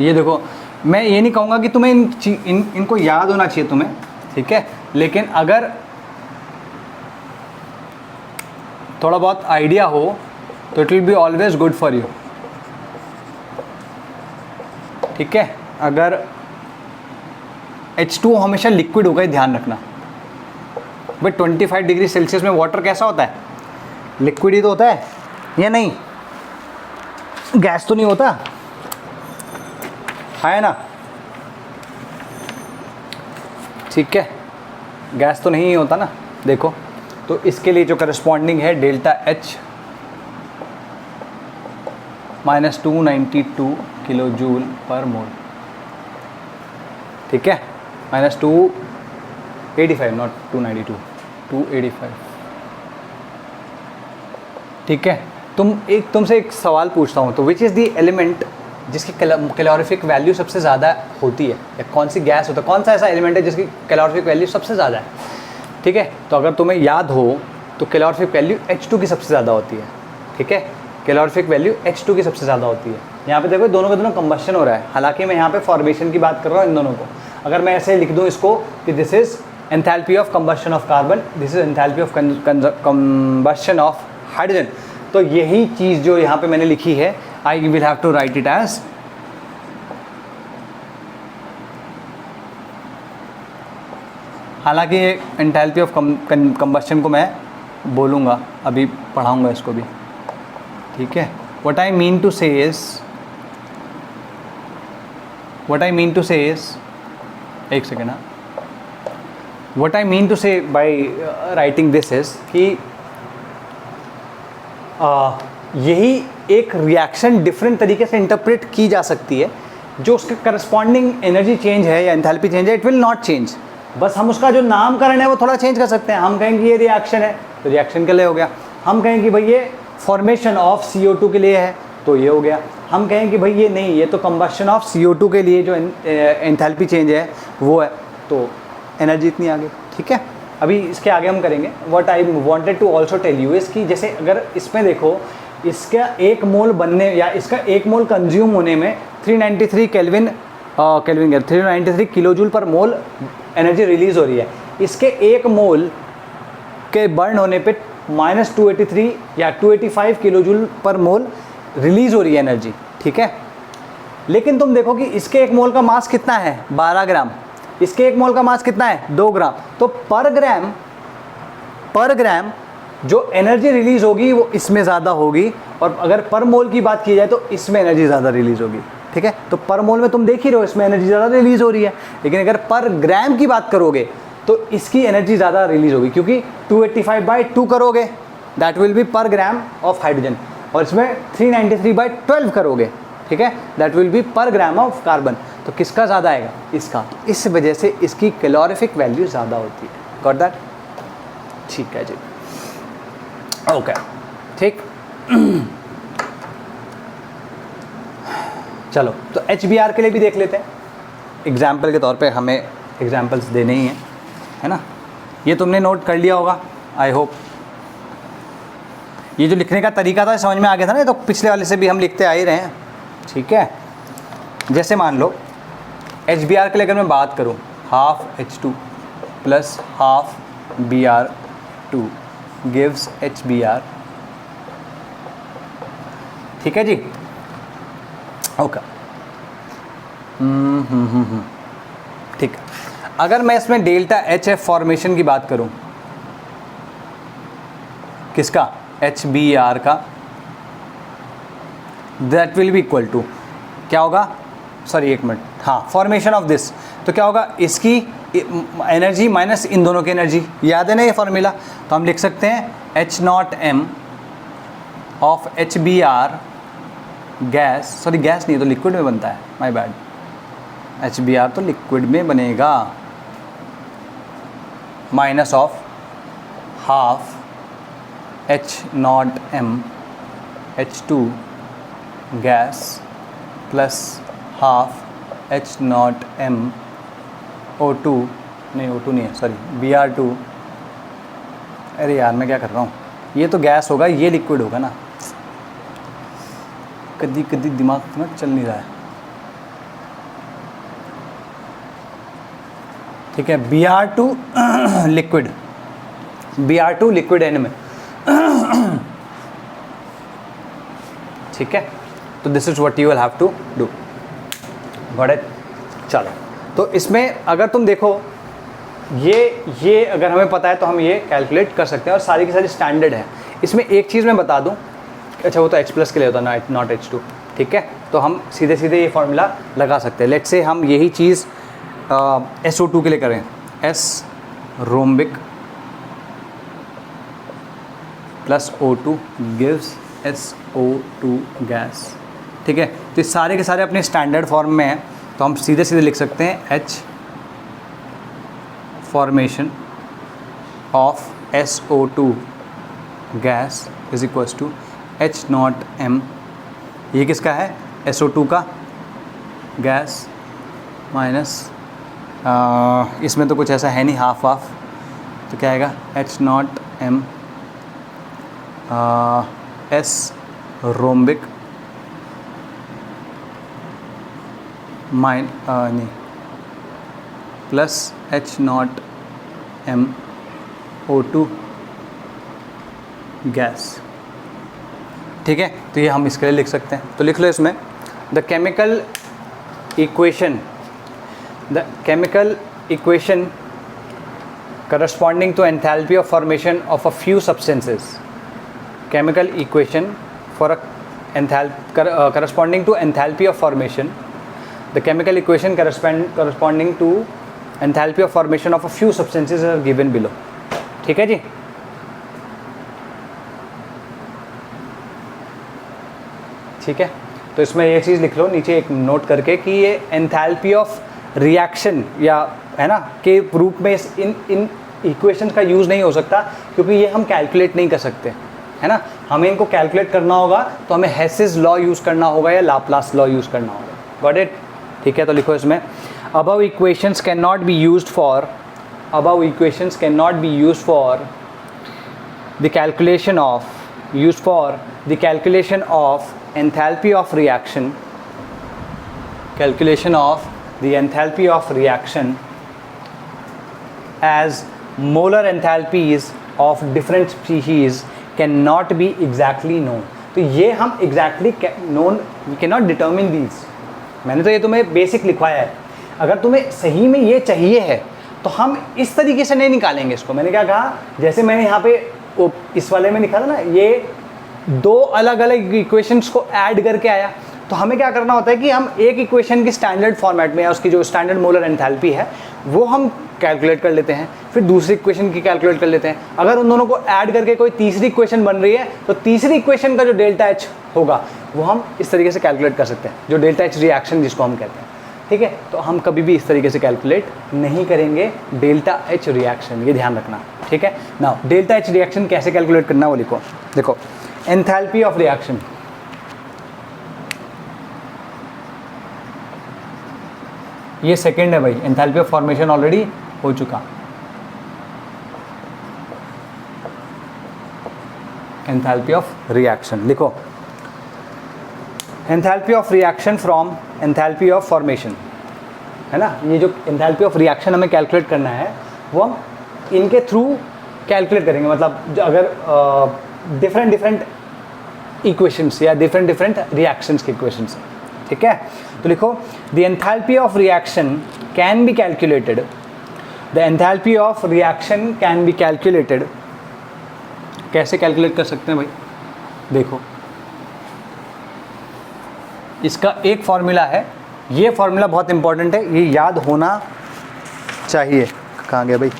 ये देखो, मैं ये नहीं कहूँगा कि तुम्हें इनको याद होना चाहिए तुम्हें, ठीक है, लेकिन अगर थोड़ा बहुत आइडिया हो तो it will be always good for you. ठीक है, अगर H2O हमेशा लिक्विड होगा, ये ध्यान रखना। भाई 25 डिग्री सेल्सियस में वाटर कैसा होता है? लिक्विड ही तो होता है, या नहीं? गैस तो नहीं होता है ना? ठीक है, गैस तो नहीं होता ना। देखो, तो इसके लिए जो करस्पॉन्डिंग है delta H -292 kilo joule per mole. ठीक है, -285, नॉट 292, 285। ठीक है, तुमसे एक सवाल पूछता हूँ, तो विच इज़ द एलिमेंट जिसकी कैलोरीफिक वैल्यू सबसे ज़्यादा होती है, या कौन सी गैस होता है, कौन सा ऐसा एलिमेंट है जिसकी कैलोरीफिक वैल्यू सबसे ज़्यादा है? ठीक है, तो अगर तुम्हें याद हो तो कैलोरीफिक वैल्यू H2 की सबसे ज़्यादा होती है। ठीक है, कैलोरीफिक वैल्यू H2 की सबसे ज़्यादा होती है। यहाँ पे देखो दोनों का दोनों कंबशन हो रहा है, हालांकि मैं यहाँ पे फॉर्मेशन की बात कर रहा हूँ इन दोनों को। अगर मैं ऐसे लिख दूँ इसको कि this is enthalpy of combustion of carbon, this is enthalpy of combustion of hydrogen, तो यही चीज़ जो यहाँ पे मैंने लिखी है, I will have to write it as हालांकि एंथैल्पी ऑफ कंबशन को मैं बोलूँगा, अभी पढ़ाऊँगा इसको भी। ठीक है, what I mean to say is एक सेकेंड, हाँ, what I mean to say by writing this is कि यही एक रिएक्शन डिफरेंट तरीके से इंटरप्रेट की जा सकती है। जो उसके करस्पॉन्डिंग एनर्जी चेंज है या एंथैल्पी चेंज है, इट विल नॉट चेंज, बस हम उसका जो नामकरण है वो थोड़ा चेंज कर सकते हैं। हम कहेंगे ये रिएक्शन है तो रिएक्शन के लिए हो गया, हम कहेंगे कि भाई ये फॉर्मेशन ऑफ CO2 के लिए है तो ये हो गया, हम कहेंगे कि भाई ये नहीं, ये तो कंबशन ऑफ CO2 के लिए जो एंथैल्पी चेंज है वो है, तो एनर्जी इतनी आ गई। ठीक है, अभी इसके आगे हम करेंगे। What I wanted to also tell you is कि जैसे अगर इसमें देखो, इसका एक मोल बनने या इसका एक मोल कंज्यूम होने में 393 393 किलो जूल पर मोल एनर्जी रिलीज़ हो रही है। इसके एक मोल के बर्न होने पे -283 या 285 किलो जूल पर मोल रिलीज़ हो रही है एनर्जी। ठीक है, लेकिन तुम देखो कि इसके एक मोल का मास कितना है? 12 ग्राम। इसके एक मोल का मास कितना है? 2 ग्राम। तो पर ग्राम जो एनर्जी रिलीज़ होगी वो इसमें ज़्यादा होगी, और अगर पर मोल की बात की जाए तो इसमें एनर्जी ज़्यादा रिलीज़ होगी। ठीक है, तो पर मोल में तुम देख ही रहे हो इसमें एनर्जी ज़्यादा रिलीज़ हो रही है, लेकिन अगर पर ग्राम की बात करोगे तो इसकी एनर्जी ज़्यादा रिलीज़ होगी, क्योंकि 285/2 करोगे दैट विल बी पर ग्राम ऑफ हाइड्रोजन, और इसमें 393/12 करोगे, ठीक है, दैट विल बी पर ग्राम ऑफ कार्बन। तो किसका ज़्यादा आएगा? इसका। इस वजह से इसकी कैलोरीफिक वैल्यू ज़्यादा होती है। Got that? ठीक है जी, ओके, ठीक। चलो, तो HBr के लिए भी देख लेते हैं। एग्जाम्पल के तौर पे हमें एग्जाम्पल्स देने ही हैं, है ना? ये तुमने नोट कर लिया होगा, आई होप। ये जो लिखने का तरीका था समझ में आ गया था ना, तो पिछले वाले से भी हम लिखते आ ही रहे हैं। ठीक है, जैसे मान लो HBr के लिए अगर मैं बात करूँ, half H2 plus half Br2 gives HBr। ठीक है जी, ओके। ठीक है, अगर मैं इसमें डेल्टा HF फॉर्मेशन की बात करूं, किसका? HBr का, that will be equal to क्या होगा? सॉरी एक मिनट, हाँ, फॉर्मेशन ऑफ दिस, तो क्या होगा? इसकी एनर्जी माइनस इन दोनों की एनर्जी, याद है ना ये फॉर्मूला? तो हम लिख सकते हैं H0m of HBr gas, sorry gas नहीं तो लिक्विड में बनता है, माय बैड, HBr तो लिक्विड में बनेगा, minus of half H0m H2 gas plus half H0m O2 नहीं, O2 नहीं है, सॉरी Br2, अरे यार मैं क्या कर रहा हूँ, ये तो गैस होगा, ये लिक्विड होगा ना, कदी कदी दिमाग ना चल नहीं रहा है। ठीक है, Br2 liquid, Br2 liquid N में, ठीक है, तो this is what you will have to do, got it. चलो, तो इसमें अगर तुम देखो ये अगर हमें पता है तो हम ये कैलकुलेट कर सकते हैं और सारी की सारी स्टैंडर्ड है। इसमें एक चीज़ मैं बता दूं, अच्छा वो तो H प्लस के लिए होता है, नॉट H2, ठीक है, तो हम सीधे सीधे ये फॉर्मूला लगा सकते हैं। लेट्स से हम यही चीज़ SO2 के लिए करें, S rhombic plus O2 gives SO2 gas, ठीक है, तो ये सारे के सारे अपने स्टैंडर्ड फॉर्म में हैं, तो हम सीधे सीधे लिख सकते हैं H formation of SO2 gas is equals to H0m, ये किसका है? SO2 का गैस माइनस इसमें तो कुछ ऐसा है नहीं, हाफ हाफ, तो क्या आएगा H0m S रोम्बिक नहीं प्लस H0m O2 गैस, ठीक है, तो ये हम इसके लिए लिख सकते हैं। तो लिख लो इसमें the chemical equation corresponding to enthalpy of formation of a few substances, chemical equation for corresponding to enthalpy of formation, the chemical equation corresponding to enthalpy of formation of a few substances are given below, ठीक है जी। ठीक है, तो इसमें ये चीज़ लिख लो नीचे एक नोट करके कि ये एंथैल्पी ऑफ रिएक्शन या है ना के रूप में इन इक्वेशन का यूज़ नहीं हो सकता, क्योंकि ये हम कैलकुलेट नहीं कर सकते, है ना। हमें इनको कैलकुलेट करना होगा तो हमें हेसिस लॉ यूज़ करना होगा या लाप्लास लॉ यूज़ करना होगा, गॉट इट, ठीक है। तो लिखो इसमें above equations cannot be used for the calculation of enthalpy of reaction as molar enthalpies of different species cannot be exactly known। तो ये हम exactly known, we cannot determine these। मैंने तो ये तुम्हें बेसिक लिखवाया है, अगर तुम्हें सही में ये चाहिए है तो हम इस तरीके से नहीं निकालेंगे इसको। मैंने क्या कहा, जैसे मैंने यहाँ पे इस वाले में लिखा था ना, ये दो अलग अलग इक्वेशंस को ऐड करके आया, तो हमें क्या करना होता है कि हम एक इक्वेशन की स्टैंडर्ड फॉर्मेट में या उसकी जो स्टैंडर्ड मोलर एंथैल्पी है वो हम कैलकुलेट कर लेते हैं, फिर दूसरी इक्वेशन की कैलकुलेट कर लेते हैं। अगर उन दोनों को ऐड करके कोई तीसरी इक्वेशन बन रही है तो तीसरी इक्वेशन का जो डेल्टा एच होगा वो हम इस तरीके से कैलकुलेट कर सकते हैं, जो डेल्टा एच रिएक्शन जिसको हम कहते हैं, ठीक है। तो हम कभी भी इस तरीके से कैलकुलेट नहीं करेंगे डेल्टा एच रिएक्शन, ये ध्यान रखना, ठीक है। नाउ डेल्टा एच रिएक्शन कैसे कैलकुलेट करना वो लिखो, देखो एंथैल्पी ऑफ रिएक्शन, ये सेकंड है भाई, एंथैल्पी ऑफ फॉर्मेशन ऑलरेडी हो चुका। एंथैल्पी ऑफ रिएक्शन लिखो, enthalpy of reaction from enthalpy of formation, है ना। ये जो एंथैल्पी ऑफ रिएक्शन हमें कैलकुलेट करना है वो हम इनके थ्रू कैलकुलेट करेंगे, मतलब अगर डिफरेंट इक्वेशंस या डिफरेंट रिएक्शंस के इक्वेशंस, ठीक है। तो लिखो the enthalpy of reaction can be calculated, the enthalpy of reaction can be calculated. कैसे कैलकुलेट कर सकते हैं भाई, देखो इसका एक फॉर्मूला है, ये फॉर्मूला बहुत इंपॉर्टेंट है, ये याद होना चाहिए। कहाँ गया भाई,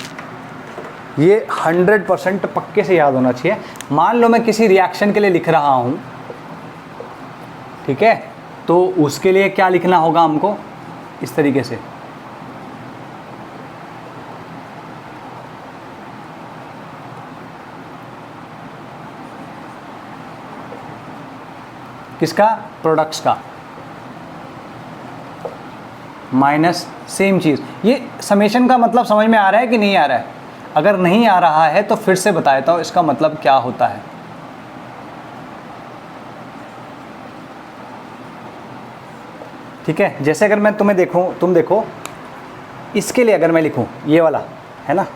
ये 100% पक्के से याद होना चाहिए। मान लो मैं किसी रिएक्शन के लिए लिख रहा हूँ, ठीक है, तो उसके लिए क्या लिखना होगा हमको, इस तरीके से। किसका, प्रोडक्ट्स का, माइनस सेम चीज़। ये समेशन का मतलब समझ में आ रहा है कि नहीं आ रहा है? अगर नहीं आ रहा है तो फिर से बता देता हूँ इसका मतलब क्या होता है। ठीक है, जैसे अगर मैं तुम्हें देखूं, तुम देखो, इसके लिए अगर मैं लिखूं ये वाला है ना,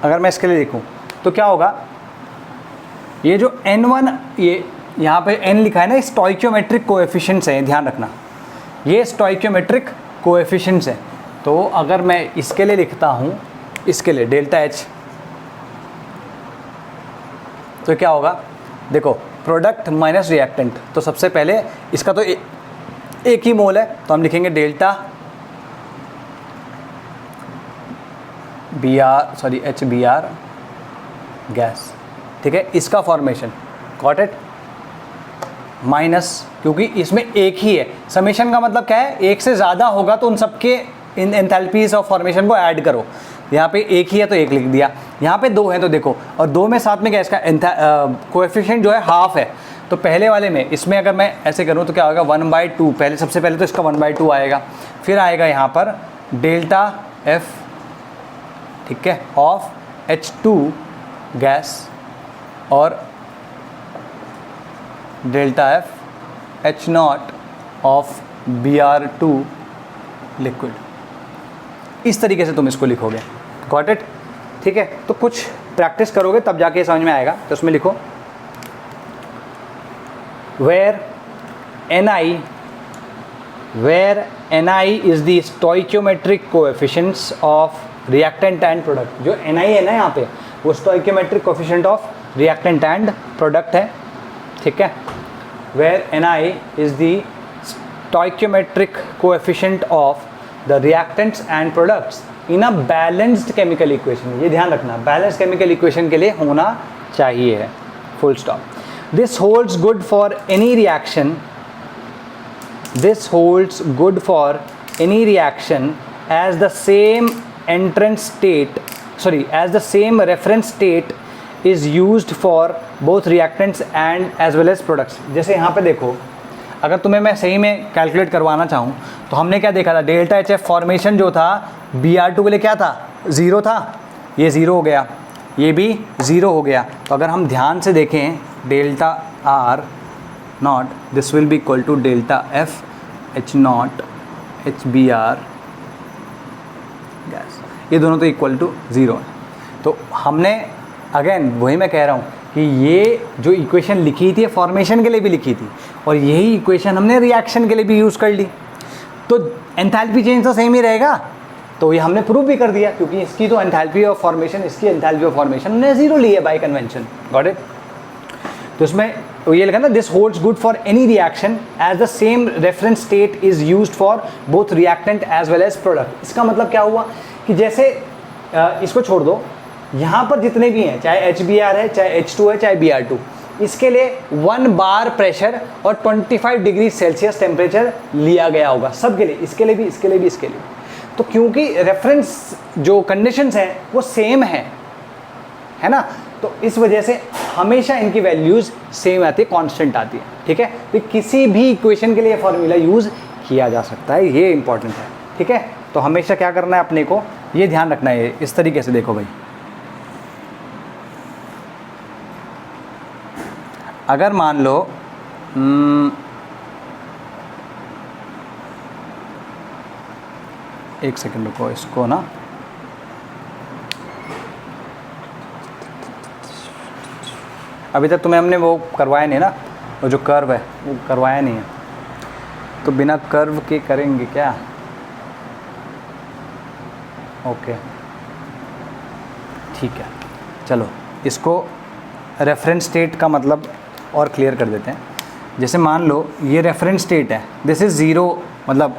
अगर मैं इसके लिए लिखूं तो क्या होगा, ये जो n1, ये यहाँ पे n लिखा है ना, स्टोइकियोमेट्रिक कोएफिशिएंट्स है, ध्यान रखना, ये स्टोइकियोमेट्रिक कोएफिशिएंट्स है। तो अगर मैं इसके लिए लिखता हूँ, इसके लिए डेल्टा H, तो क्या होगा, देखो, प्रोडक्ट माइनस रिएक्टेंट, तो सबसे पहले इसका तो एक ही मोल है, तो हम लिखेंगे डेल्टा HBr गैस। ठीक है, इसका फॉर्मेशन, गॉट इट, माइनस, क्योंकि इसमें एक ही है। समेशन का मतलब क्या है, एक से ज़्यादा होगा तो उन सबके इन एंथैल्पीज ऑफ फॉर्मेशन को ऐड करो। यहाँ पे एक ही है तो एक लिख दिया, यहाँ पे दो है तो देखो, और दो में साथ में क्या, इसका कोएफिशिएंट जो है हाफ है। तो पहले वाले में, इसमें अगर मैं ऐसे करूँ तो क्या होगा, 1/2, पहले सबसे पहले तो इसका 1/2 आएगा, फिर आएगा यहाँ पर डेल्टा F, ठीक है, ऑफ H2 गैस और delta F H0 of Br2 liquid. इस तरीके से तुम इसको लिखोगे, गॉट इट। ठीक है, तो कुछ प्रैक्टिस करोगे तब जाके समझ में आएगा। तो उसमें लिखो where Ni is the stoichiometric coefficients of reactant and product. जो Ni है ना यहाँ पे, वो stoichiometric coefficient of reactant and product है। ठीक है, where Ni is the stoichiometric coefficient of the reactants and products in a balanced chemical equation. ये ध्यान रखना, बैलेंस्ड केमिकल इक्वेशन के लिए होना चाहिए, full stop. This holds good for any reaction, this holds good for any reaction as the same entrance state, sorry, as the same reference state is used for both reactants and as well as products। जैसे यहाँ पे देखो, अगर तुम्हें मैं सही में कैलकुलेट करवाना चाहूँ तो हमने क्या देखा था, डेल्टा HF फॉर्मेशन जो था Br2 के लिए क्या था, 0 था, ये 0 हो गया, ये भी 0 हो गया। तो अगर हम ध्यान से देखें, delta R0 this will be equal to delta F H0 HBr gas, ये दोनों तो इक्वल टू 0 है। तो हमने, अगेन वही मैं कह रहा हूँ कि ये जो इक्वेशन लिखी थी फॉर्मेशन के लिए भी लिखी थी, और यही इक्वेशन हमने रिएक्शन के लिए भी यूज़ कर ली, तो एंथैल्पी चेंज तो सेम ही रहेगा। तो ये हमने प्रूव भी कर दिया, क्योंकि इसकी तो एंथैल्पी ऑफ फॉर्मेशन, इसकी एंथैल्पी ऑफ फॉर्मेशन हमने 0 ली है बाय कन्वेंशन, गॉट इट। तो इसमें तो ये लिखा ना, this holds good for any reaction as the same reference state is used for both reactant as well as product. इसका मतलब क्या हुआ कि जैसे इसको छोड़ दो, यहाँ पर जितने भी हैं, चाहे HBr है, चाहे H2 है, चाहे Br2, इसके लिए 1 बार प्रेशर और 25 डिग्री सेल्सियस टेम्परेचर लिया गया होगा सबके लिए, इसके लिए भी, इसके लिए भी, इसके लिए। तो क्योंकि रेफरेंस जो कंडीशंस हैं वो सेम है ना, तो इस वजह से हमेशा इनकी वैल्यूज़ सेम आती है, कांस्टेंट आती है। ठीक है, तो किसी भी इक्वेशन के लिए फॉर्मूला यूज़ किया जा सकता है, ये इंपॉर्टेंट है। ठीक है, तो हमेशा क्या करना है अपने को, ये ध्यान रखना है। इस तरीके से देखो भाई, अगर मान लो एक सेकंड रुको, इसको ना अभी तक तुम्हें हमने वो करवाया नहीं ना, वो जो कर्व है वो करवाया नहीं है, तो बिना कर्व के करेंगे क्या? ओके ठीक है, चलो इसको रेफरेंस स्टेट का मतलब और क्लियर कर देते हैं। जैसे मान लो ये रेफरेंस स्टेट है, दिस इज़ ज़ीरो, मतलब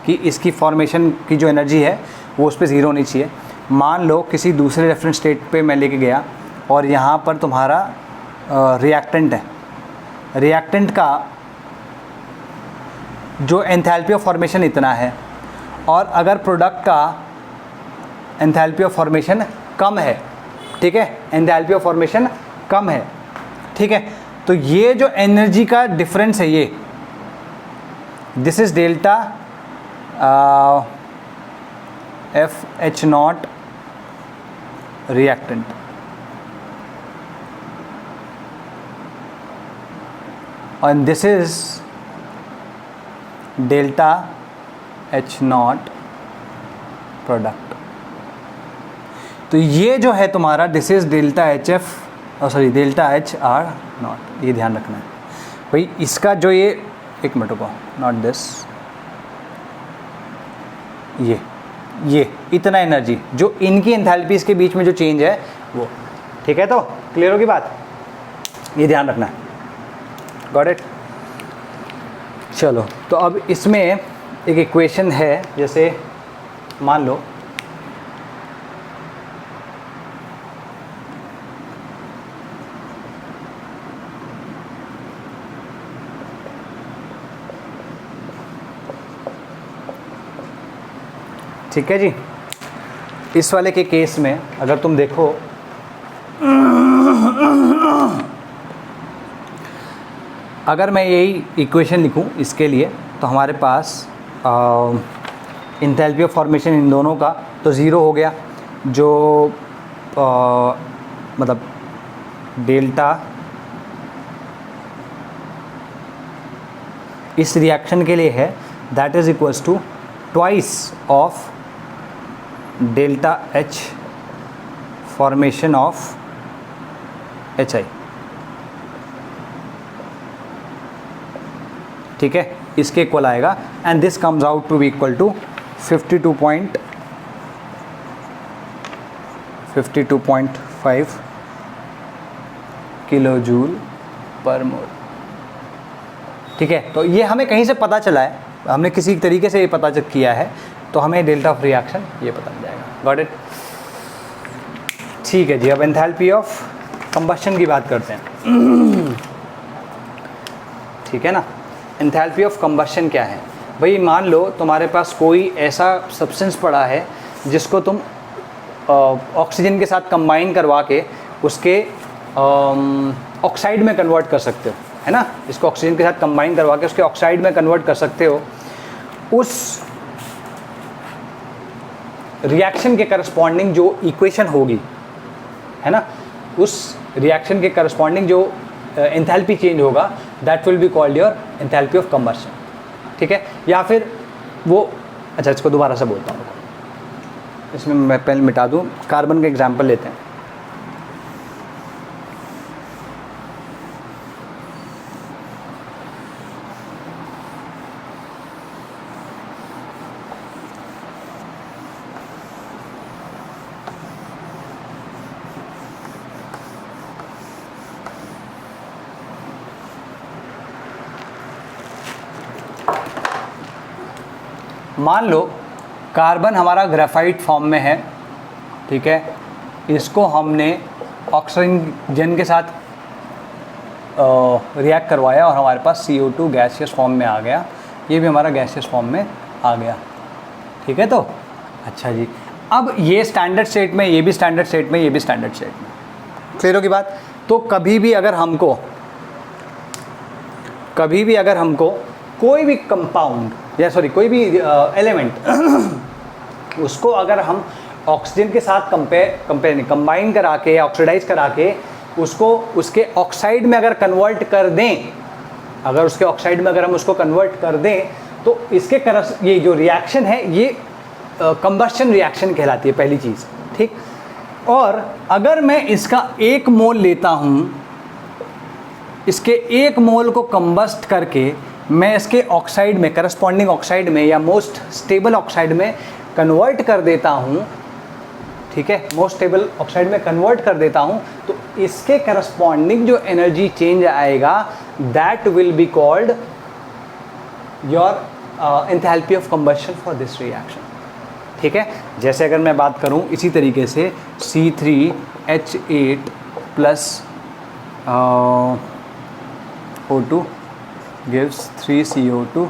कि इसकी फॉर्मेशन की जो एनर्जी है वो उस पर ज़ीरो होनी चाहिए। मान लो किसी दूसरे रेफरेंस स्टेट पे मैं लेके गया और यहाँ पर तुम्हारा रिएक्टेंट है, रिएक्टेंट का जो एंथैल्पी ऑफ फॉर्मेशन इतना है और अगर प्रोडक्ट का एंथैल्पी ऑफ फॉर्मेशन कम है, ठीक है, एंथैल्पी ऑफ फॉर्मेशन कम है, ठीक है, तो ये जो एनर्जी का डिफरेंस है ये, this is delta F H naught reactant, और this is delta H naught product. तो ये जो है तुम्हारा this is delta H F, sorry delta H R naught, ये ध्यान रखना है भाई। इसका जो ये, एक मिनट को, नॉट दिस, ये इतना एनर्जी जो इनकी एंथैल्पीज़ के बीच में जो चेंज है वो, ठीक है, तो क्लियर होगी बात, ये ध्यान रखना है। Got it. चलो, तो अब इसमें एक इक्वेशन है, जैसे मान लो ठीक है जी, इस वाले के केस में अगर तुम देखो अगर मैं यही इक्वेशन लिखूं इसके लिए, तो हमारे पास एंथैल्पी ऑफ फॉर्मेशन इन दोनों का तो ज़ीरो हो गया, जो मतलब डेल्टा इस रिएक्शन के लिए है, that is equals to twice of delta H formation of H I, ठीक है, इसके इक्वल आएगा, and this comes out to be equal to 52.5 kilo joule per mole, ठीक है। तो ये हमें कहीं से पता चला है, हमने किसी तरीके से ये पता किया है, तो हमें डेल्टा ऑफ रिएक्शन ये पता चल जाएगा। गॉट इट, ठीक है जी। अब एंथैल्पी ऑफ कंबशन की बात करते हैं, ठीक है ना। एंथैल्पी ऑफ कंबशन क्या है भाई? मान लो तुम्हारे पास कोई ऐसा सब्सटेंस पड़ा है जिसको तुम ऑक्सीजन के साथ कंबाइन करवा के उसके ऑक्साइड में कन्वर्ट कर सकते हो, है ना। इसको ऑक्सीजन के साथ कंबाइन करवा के उसके ऑक्साइड में कन्वर्ट कर सकते हो। उस रिएक्शन के करस्पॉन्डिंग जो इक्वेशन होगी, है ना, उस रिएक्शन के करस्पॉन्डिंग जो एंथैल्पी चेंज होगा, that will be called your enthalpy of combustion, ठीक है। या फिर वो, अच्छा इसको दोबारा से बोलता हूँ, इसमें मैं पहले मिटा दूँ, कार्बन का एग्जाम्पल लेते हैं। मान लो कार्बन हमारा ग्रेफाइट फॉर्म में है, ठीक है, इसको हमने ऑक्सीजन के साथ रिएक्ट करवाया और हमारे पास CO2 गैसियस फॉर्म में आ गया, ये भी हमारा गैसियस फॉर्म में आ गया, ठीक है। तो अच्छा जी, अब ये स्टैंडर्ड स्टेट में, ये भी स्टैंडर्ड स्टेट में, ये भी स्टैंडर्ड स्टेट में, क्लियर होगी बात। तो कभी भी अगर हमको कोई भी कंपाउंड या सॉरी कोई भी एलिमेंट उसको अगर हम ऑक्सीजन के साथ कंबाइन करा के या ऑक्सीडाइज करा के उसको उसके ऑक्साइड में अगर कन्वर्ट कर दें, अगर उसके ऑक्साइड में अगर हम उसको कन्वर्ट कर दें, तो इसके ये जो रिएक्शन है ये कंबशन रिएक्शन कहलाती है, पहली चीज़, ठीक। और अगर मैं इसका 1 मोल लेता हूँ, इसके 1 मोल को कंबस्ट करके मैं इसके ऑक्साइड में, करस्पॉन्डिंग ऑक्साइड में या मोस्ट स्टेबल ऑक्साइड में कन्वर्ट कर देता हूँ, ठीक है, मोस्ट स्टेबल ऑक्साइड में कन्वर्ट कर देता हूँ, तो इसके करस्पॉन्डिंग जो एनर्जी चेंज आएगा that will be called your enthalpy of combustion for this reaction. ठीक है, जैसे अगर मैं बात करूँ इसी तरीके से C3H8 plus O2 gives 3CO2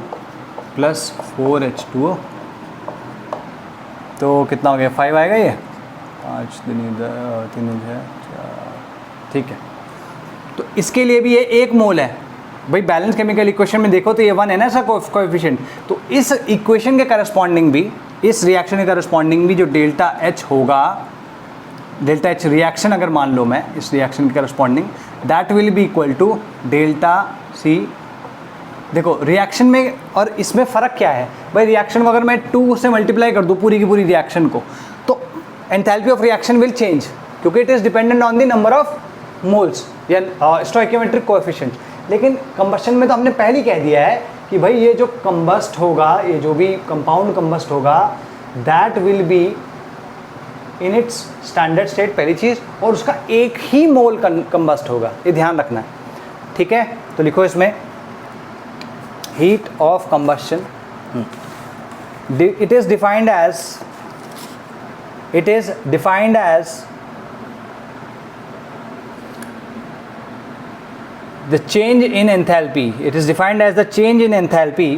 plus 4H2O, तो कितना हो गया 5 आएगा ये, 5 3 है 4, ठीक है। तो इसके लिए भी ये 1 मोल है भाई, बैलेंस केमिकल इक्वेशन में देखो तो ये 1 है ना ऐसा कोएफिशिएंट, तो इस इक्वेशन के करस्पॉन्डिंग भी, इस रिएक्शन के करस्पॉन्डिंग भी जो डेल्टा H होगा, डेल्टा H रिएक्शन अगर मान लो मैं इस रिएक्शन के corresponding, that will be equal to delta C। देखो रिएक्शन में और इसमें फ़र्क क्या है भाई, रिएक्शन को अगर मैं 2 से मल्टीप्लाई कर दूँ पूरी की पूरी रिएक्शन को, तो enthalpy of reaction will change, क्योंकि it is dependent on the number of moles या स्टोइकियोमेट्रिक कोएफिशिएंट। लेकिन कंबशन में तो हमने पहले ही कह दिया है कि भाई ये जो कंबस्ट होगा, ये जो भी कंपाउंड कंबस्ट होगा, that will be in its standard state, पहली चीज़, और उसका 1 ही मोल कंबस्ट होगा, ये ध्यान रखना है। ठीक है, तो लिखो इसमें heat of combustion, it is defined as the change in enthalpy. It is defined as the change in enthalpy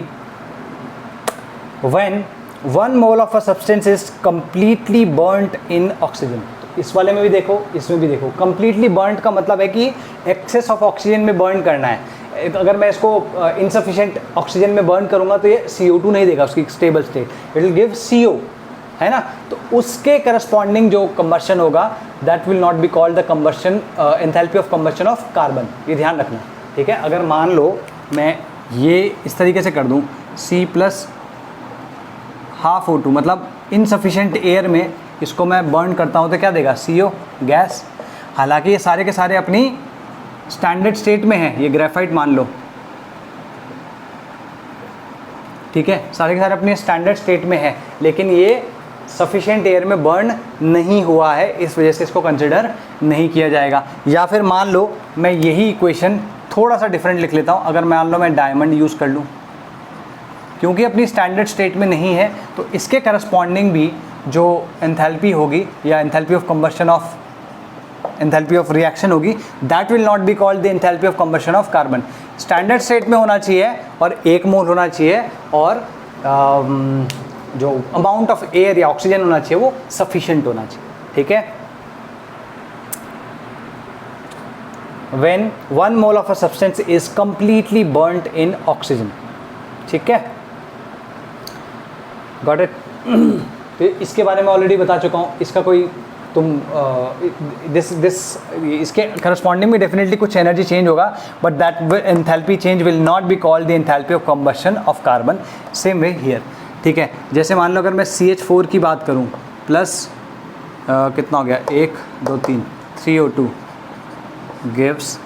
when 1 mole of a substance is completely burnt in oxygen. तो इस वाले में भी देखो, इसमें भी देखो, completely burnt का मतलब है कि excess of oxygen में burn करना है। अगर मैं इसको इनसफिशिएंट ऑक्सीजन में बर्न करूंगा तो ये CO2 नहीं देगा, उसकी stable state, it will give CO, है ना। तो उसके करस्पॉन्डिंग जो कंबशन होगा that will not be called the combustion enthalpy of combustion of carbon, ये ध्यान रखना। ठीक है, अगर मान लो मैं ये इस तरीके से कर दूं C प्लस हाफ O2, मतलब इनसफिशिएंट एयर में इसको मैं बर्न करता हूँ तो क्या देगा CO गैस। हालांकि ये सारे के सारे अपनी स्टैंडर्ड स्टेट में है, ये ग्रेफाइट मान लो, ठीक है, सारे के सारे अपने स्टैंडर्ड स्टेट में है, लेकिन ये सफिशिएंट एयर में बर्न नहीं हुआ है, इस वजह से इसको कंसिडर नहीं किया जाएगा। या फिर मान लो मैं यही इक्वेशन थोड़ा सा डिफरेंट लिख लेता हूँ, अगर मान लो मैं डायमंड यूज़ कर लूँ, क्योंकि अपनी स्टैंडर्ड स्टेट में नहीं है, तो इसके करस्पॉन्डिंग भी जो एंथैल्पी होगी या enthalpy of combustion of enthalpy of reaction होगी, that will not be called the enthalpy of combustion of carbon. Standard state में होना चाहिए और 1 मोल होना चाहिए, और जो अमाउंट ऑफ एयर या ऑक्सीजन होना चाहिए वो सफिशिएंट होना चाहिए। ठीक है, when 1 mole of a substance is completely burned in oxygen. ठीक है, गॉट इट। तो इसके बारे में ऑलरेडी बता चुका हूँ, इसका कोई तुम इसके करस्पॉन्डिंग में डेफिनेटली कुछ एनर्जी चेंज होगा, but that enthalpy change will not be called the enthalpy of combustion of carbon. Same way here. ठीक है, जैसे मान लो अगर मैं CH4 की बात करूं, प्लस कितना हो गया 1 2 3 3O2 gives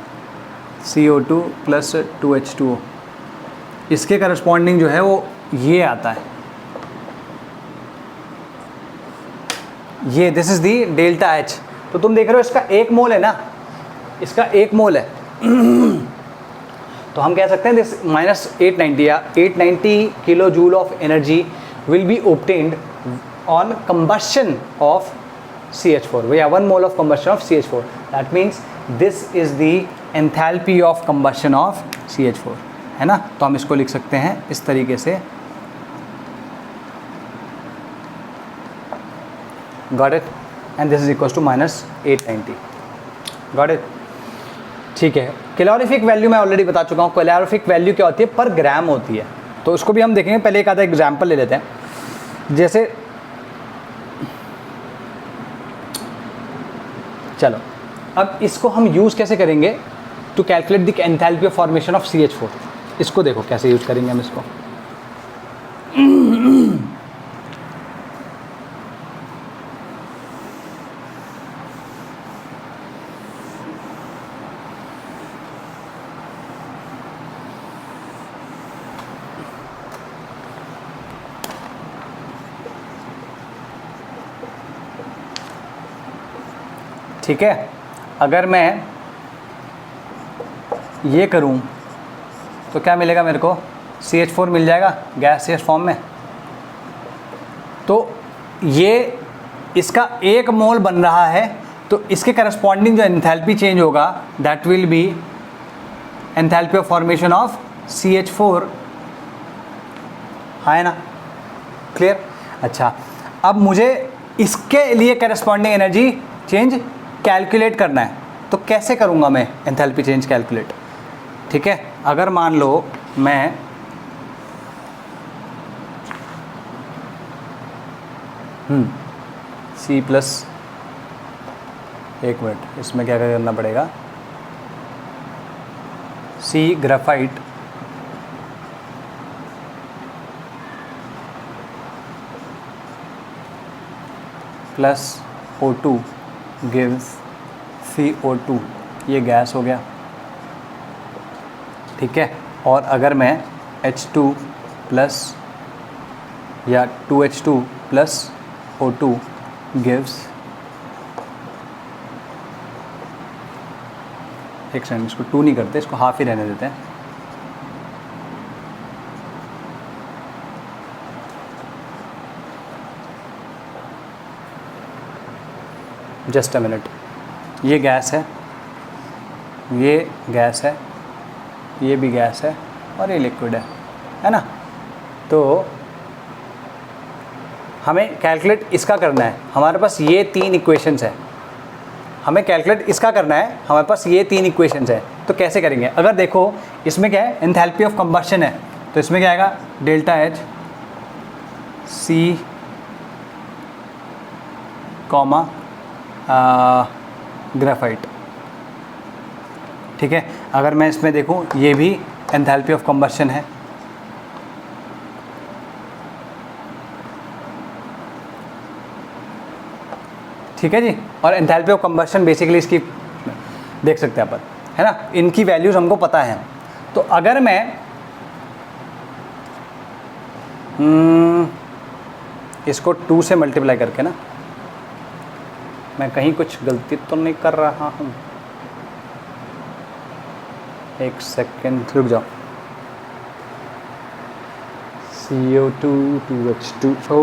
CO2 plus 2H2O, इसके करस्पॉन्डिंग जो है वो ये आता है, ये this is the delta H। तो तुम देख रहे हो इसका 1 मोल है ना, इसका 1 मोल है तो हम कह सकते हैं दिस -890 या 890 kilo joule of energy will be obtained on combustion of CH4, या 1 mole of combustion of CH4. That means this is the enthalpy of combustion of CH4, है ना। तो हम इसको लिख सकते हैं इस तरीके से, got it, and this is equal to -890, got it. ठीक है, कैलोरीफिक वैल्यू मैं ऑलरेडी बता चुका हूँ, कैलोरीफिक वैल्यू क्या होती है, पर ग्राम होती है, तो उसको भी हम देखेंगे। पहले एक आधा एग्जाम्पल ले लेते हैं, जैसे चलो अब इसको हम यूज़ कैसे करेंगे to calculate the enthalpy of formation of CH4। इसको देखो कैसे यूज करेंगे हम इसको। ठीक है, अगर मैं ये करूं तो क्या मिलेगा मेरे को, CH4 मिल जाएगा गैसियस फॉर्म में। तो ये इसका 1 मोल बन रहा है, तो इसके करस्पॉन्डिंग जो एंथैल्पी चेंज होगा that will B enthalpy of formation of CH4, है ना, क्लियर। अच्छा, अब मुझे इसके लिए करस्पॉन्डिंग एनर्जी चेंज कैलकुलेट करना है, तो कैसे करूँगा मैं एंथैल्पी चेंज कैलकुलेट। ठीक है, अगर मान लो मैं C प्लस, एक मिनट, इसमें क्या क्या करना पड़ेगा, C graphite plus O2 gives CO2, ये गैस हो गया। ठीक है, और अगर मैं H2 प्लस या 2H2 प्लस O2 गिव्स, एक सेकंड, इसको 2 नहीं करते, इसको हाफ ही रहने देते हैं। जस्ट अ मिनट, ये गैस है, ये गैस है, ये भी गैस है, और ये लिक्विड है ना। तो हमें कैलकुलेट इसका करना है, हमारे पास ये 3 इक्वेशंस है, हमें कैलकुलेट इसका करना है, हमारे पास ये 3 इक्वेशंस है। तो कैसे करेंगे, अगर देखो इसमें क्या है, एंथैल्पी ऑफ कंबशन है, तो इसमें क्या आएगा, delta H C comma graphite. ठीक है, अगर मैं इसमें देखूं, ये भी एंथैल्पी ऑफ कंबशन है, ठीक है जी। और एंथैल्पी ऑफ कंबशन बेसिकली इसकी देख सकते हैं अपन, है ना, इनकी वैल्यूज हमको पता है। तो अगर मैं इसको 2 से मल्टीप्लाई करके ना, मैं कहीं कुछ गलती तो नहीं कर रहा हूँ, एक सेकेंड रुक जाओ, CO2 2H2 हो,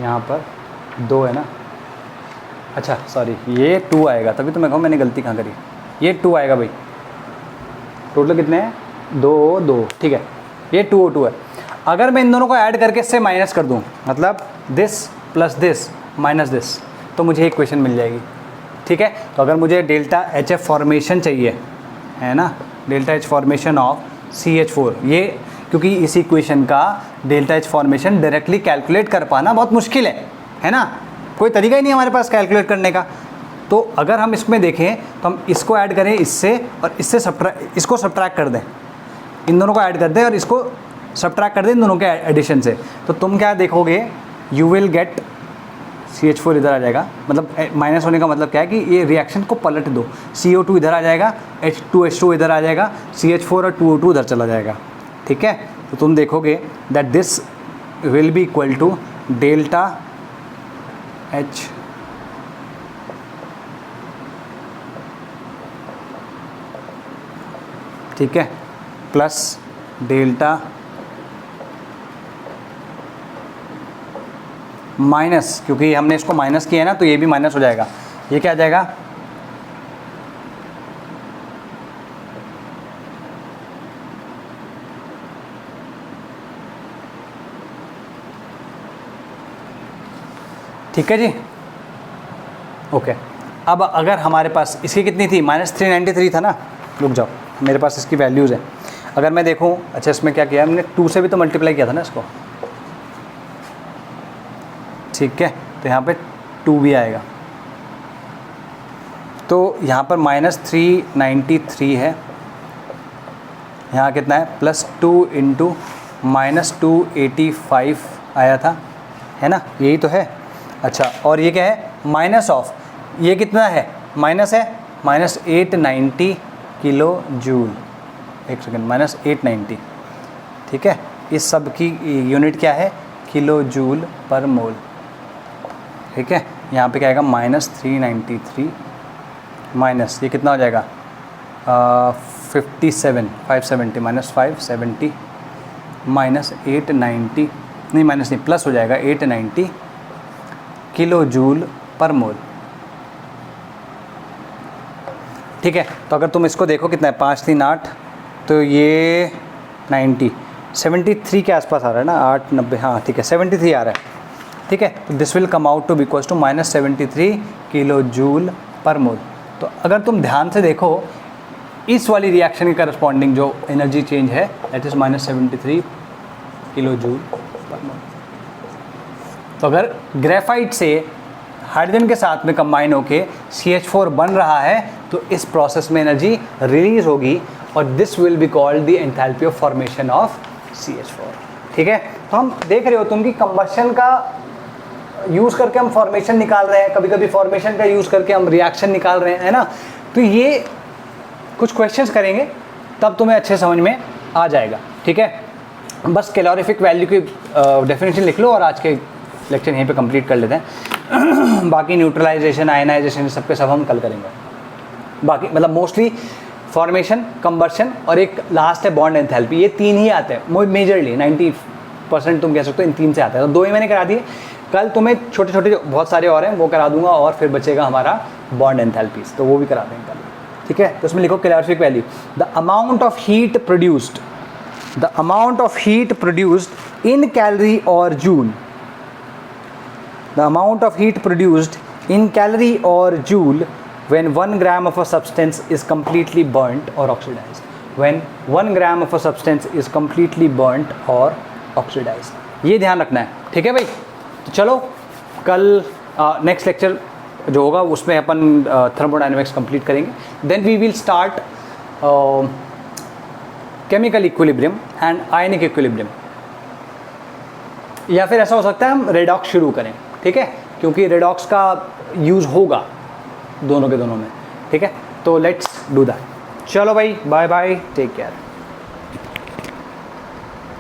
यहाँ पर 2 है ना, अच्छा सॉरी, ये 2 आएगा, तभी तो मैं कहूँ मैंने गलती कहाँ करी, ये 2 आएगा भाई। टोटल कितने हैं, 2 2, ठीक है, ये 2O2 है। अगर मैं इन दोनों को ऐड करके इससे माइनस कर दूँ, मतलब this plus this minus this, तो मुझे एक इक्वेशन मिल जाएगी। ठीक है, तो अगर मुझे डेल्टा HF फॉर्मेशन चाहिए, है ना, delta H formation of CH4, ये क्योंकि इस इक्वेशन का delta H formation directly calculate कर पाना बहुत मुश्किल है ना, कोई तरीका ही नहीं हमारे पास कैलकुलेट करने का। तो अगर हम इसमें देखें तो हम इसको ऐड करें इससे, और इससे इसको सब्ट्रैक्ट कर दें, इन दोनों को ऐड कर दें और इसको सब्ट्रैक्ट कर दें इन दोनों के एडिशन से, तो तुम क्या देखोगे, यू विल गेट CH4 इधर आ जाएगा, मतलब माइनस होने का मतलब क्या है कि ये रिएक्शन को पलट दो, CO2 इधर आ जाएगा, H2H2 इधर आ जाएगा, CH4 और 2O2 उधर चला जाएगा। ठीक है, तो तुम देखोगे that this will be equal to delta H ठीक है प्लस डेल्टा माइनस, क्योंकि हमने इसको माइनस किया है ना, तो ये भी माइनस हो जाएगा, ये क्या आ जाएगा, ठीक है जी, ओके। अब अगर हमारे पास इसकी कितनी थी, -393 था ना, रुक जाओ मेरे पास इसकी वैल्यूज़ है। अगर मैं देखूं, अच्छा इसमें क्या किया हमने, 2 से भी तो मल्टीप्लाई किया था ना इसको, ठीक है, तो यहाँ पे 2 भी आएगा, तो यहाँ पर -393 है, यहाँ कितना है, +2 इंटू -285 आया था, है ना, यही तो है। अच्छा, और ये क्या है, माइनस ऑफ, ये कितना है, माइनस है, -890 किलो जूल, एक सेकेंड, -890, ठीक है, इस सब की यूनिट क्या है, किलो जूल पर मोल। ठीक है, यहाँ पे क्या आएगा -393 माइनस ये कितना हो जाएगा 57 570 -570 -890 नहीं माइनस नहीं प्लस हो जाएगा 890 किलो जूल पर मोल। ठीक है, तो अगर तुम इसको देखो कितना है 538 तो ये 73 के आसपास आ रहा है ना 890 हाँ ठीक है 73 आ रहा है। ठीक है, तो this will come out to be equals to -73 kilo joule per mole. तो अगर तुम ध्यान से देखो इस वाली रिएक्शन के करस्पॉन्डिंग जो एनर्जी चेंज है that is -73 kilo joule per mole. तो अगर ग्रेफाइट से हाइड्रोजन के साथ में कंबाइन होके CH4 बन रहा है तो इस प्रोसेस में एनर्जी रिलीज होगी और this will B called the enthalpy of formation of CH4। ठीक है, तो हम देख रहे हो तुम कि कंबशन का यूज़ करके हम फॉर्मेशन निकाल रहे हैं, कभी कभी फॉर्मेशन का यूज़ करके हम रिएक्शन निकाल रहे हैं, है ना। तो ये कुछ क्वेश्चंस करेंगे तब तुम्हें अच्छे समझ में आ जाएगा। ठीक है, बस कैलोरीफिक वैल्यू की डेफिनेशन लिख लो और आज के लेक्चर यहीं पे कंप्लीट कर लेते हैं। बाकी न्यूट्रलाइजेशन आयनाइजेशन सब के सब हम कल करेंगे। बाकी मतलब मोस्टली फॉर्मेशन, कंबर्शन और एक लास्ट है बॉन्ड एंथैल्पी, ये तीन ही आते हैं मेजरली 90% तुम कह सकते हो इन तीन से आता है। तो दो ही मैंने करा दिए, कल तुम्हें छोटे छोटे बहुत सारे और हैं वो करा दूंगा और फिर बचेगा हमारा बॉन्ड एंथैल्पीज, तो वो भी करा देंगे कल। ठीक है, तो उसमें लिखो calorific value the amount of heat produced in calorie और joule, the amount of heat produced in calorie or joule when 1 gram of a substance is completely burnt or oxidized. When 1 gram of a substance is completely burnt or oxidized. ये ध्यान रखना है। ठीक है भाई, तो चलो कल नेक्स्ट लेक्चर जो होगा उसमें अपन थर्मोडायनेमिक्स कंप्लीट करेंगे। Then we will start chemical equilibrium and ionic equilibrium, या फिर ऐसा हो सकता है हम रेडॉक्स शुरू करें। ठीक है, क्योंकि रेडॉक्स का यूज़ होगा दोनों के दोनों में। ठीक है, तो लेट्स डू दैट। चलो भाई, बाय बाय, टेक केयर।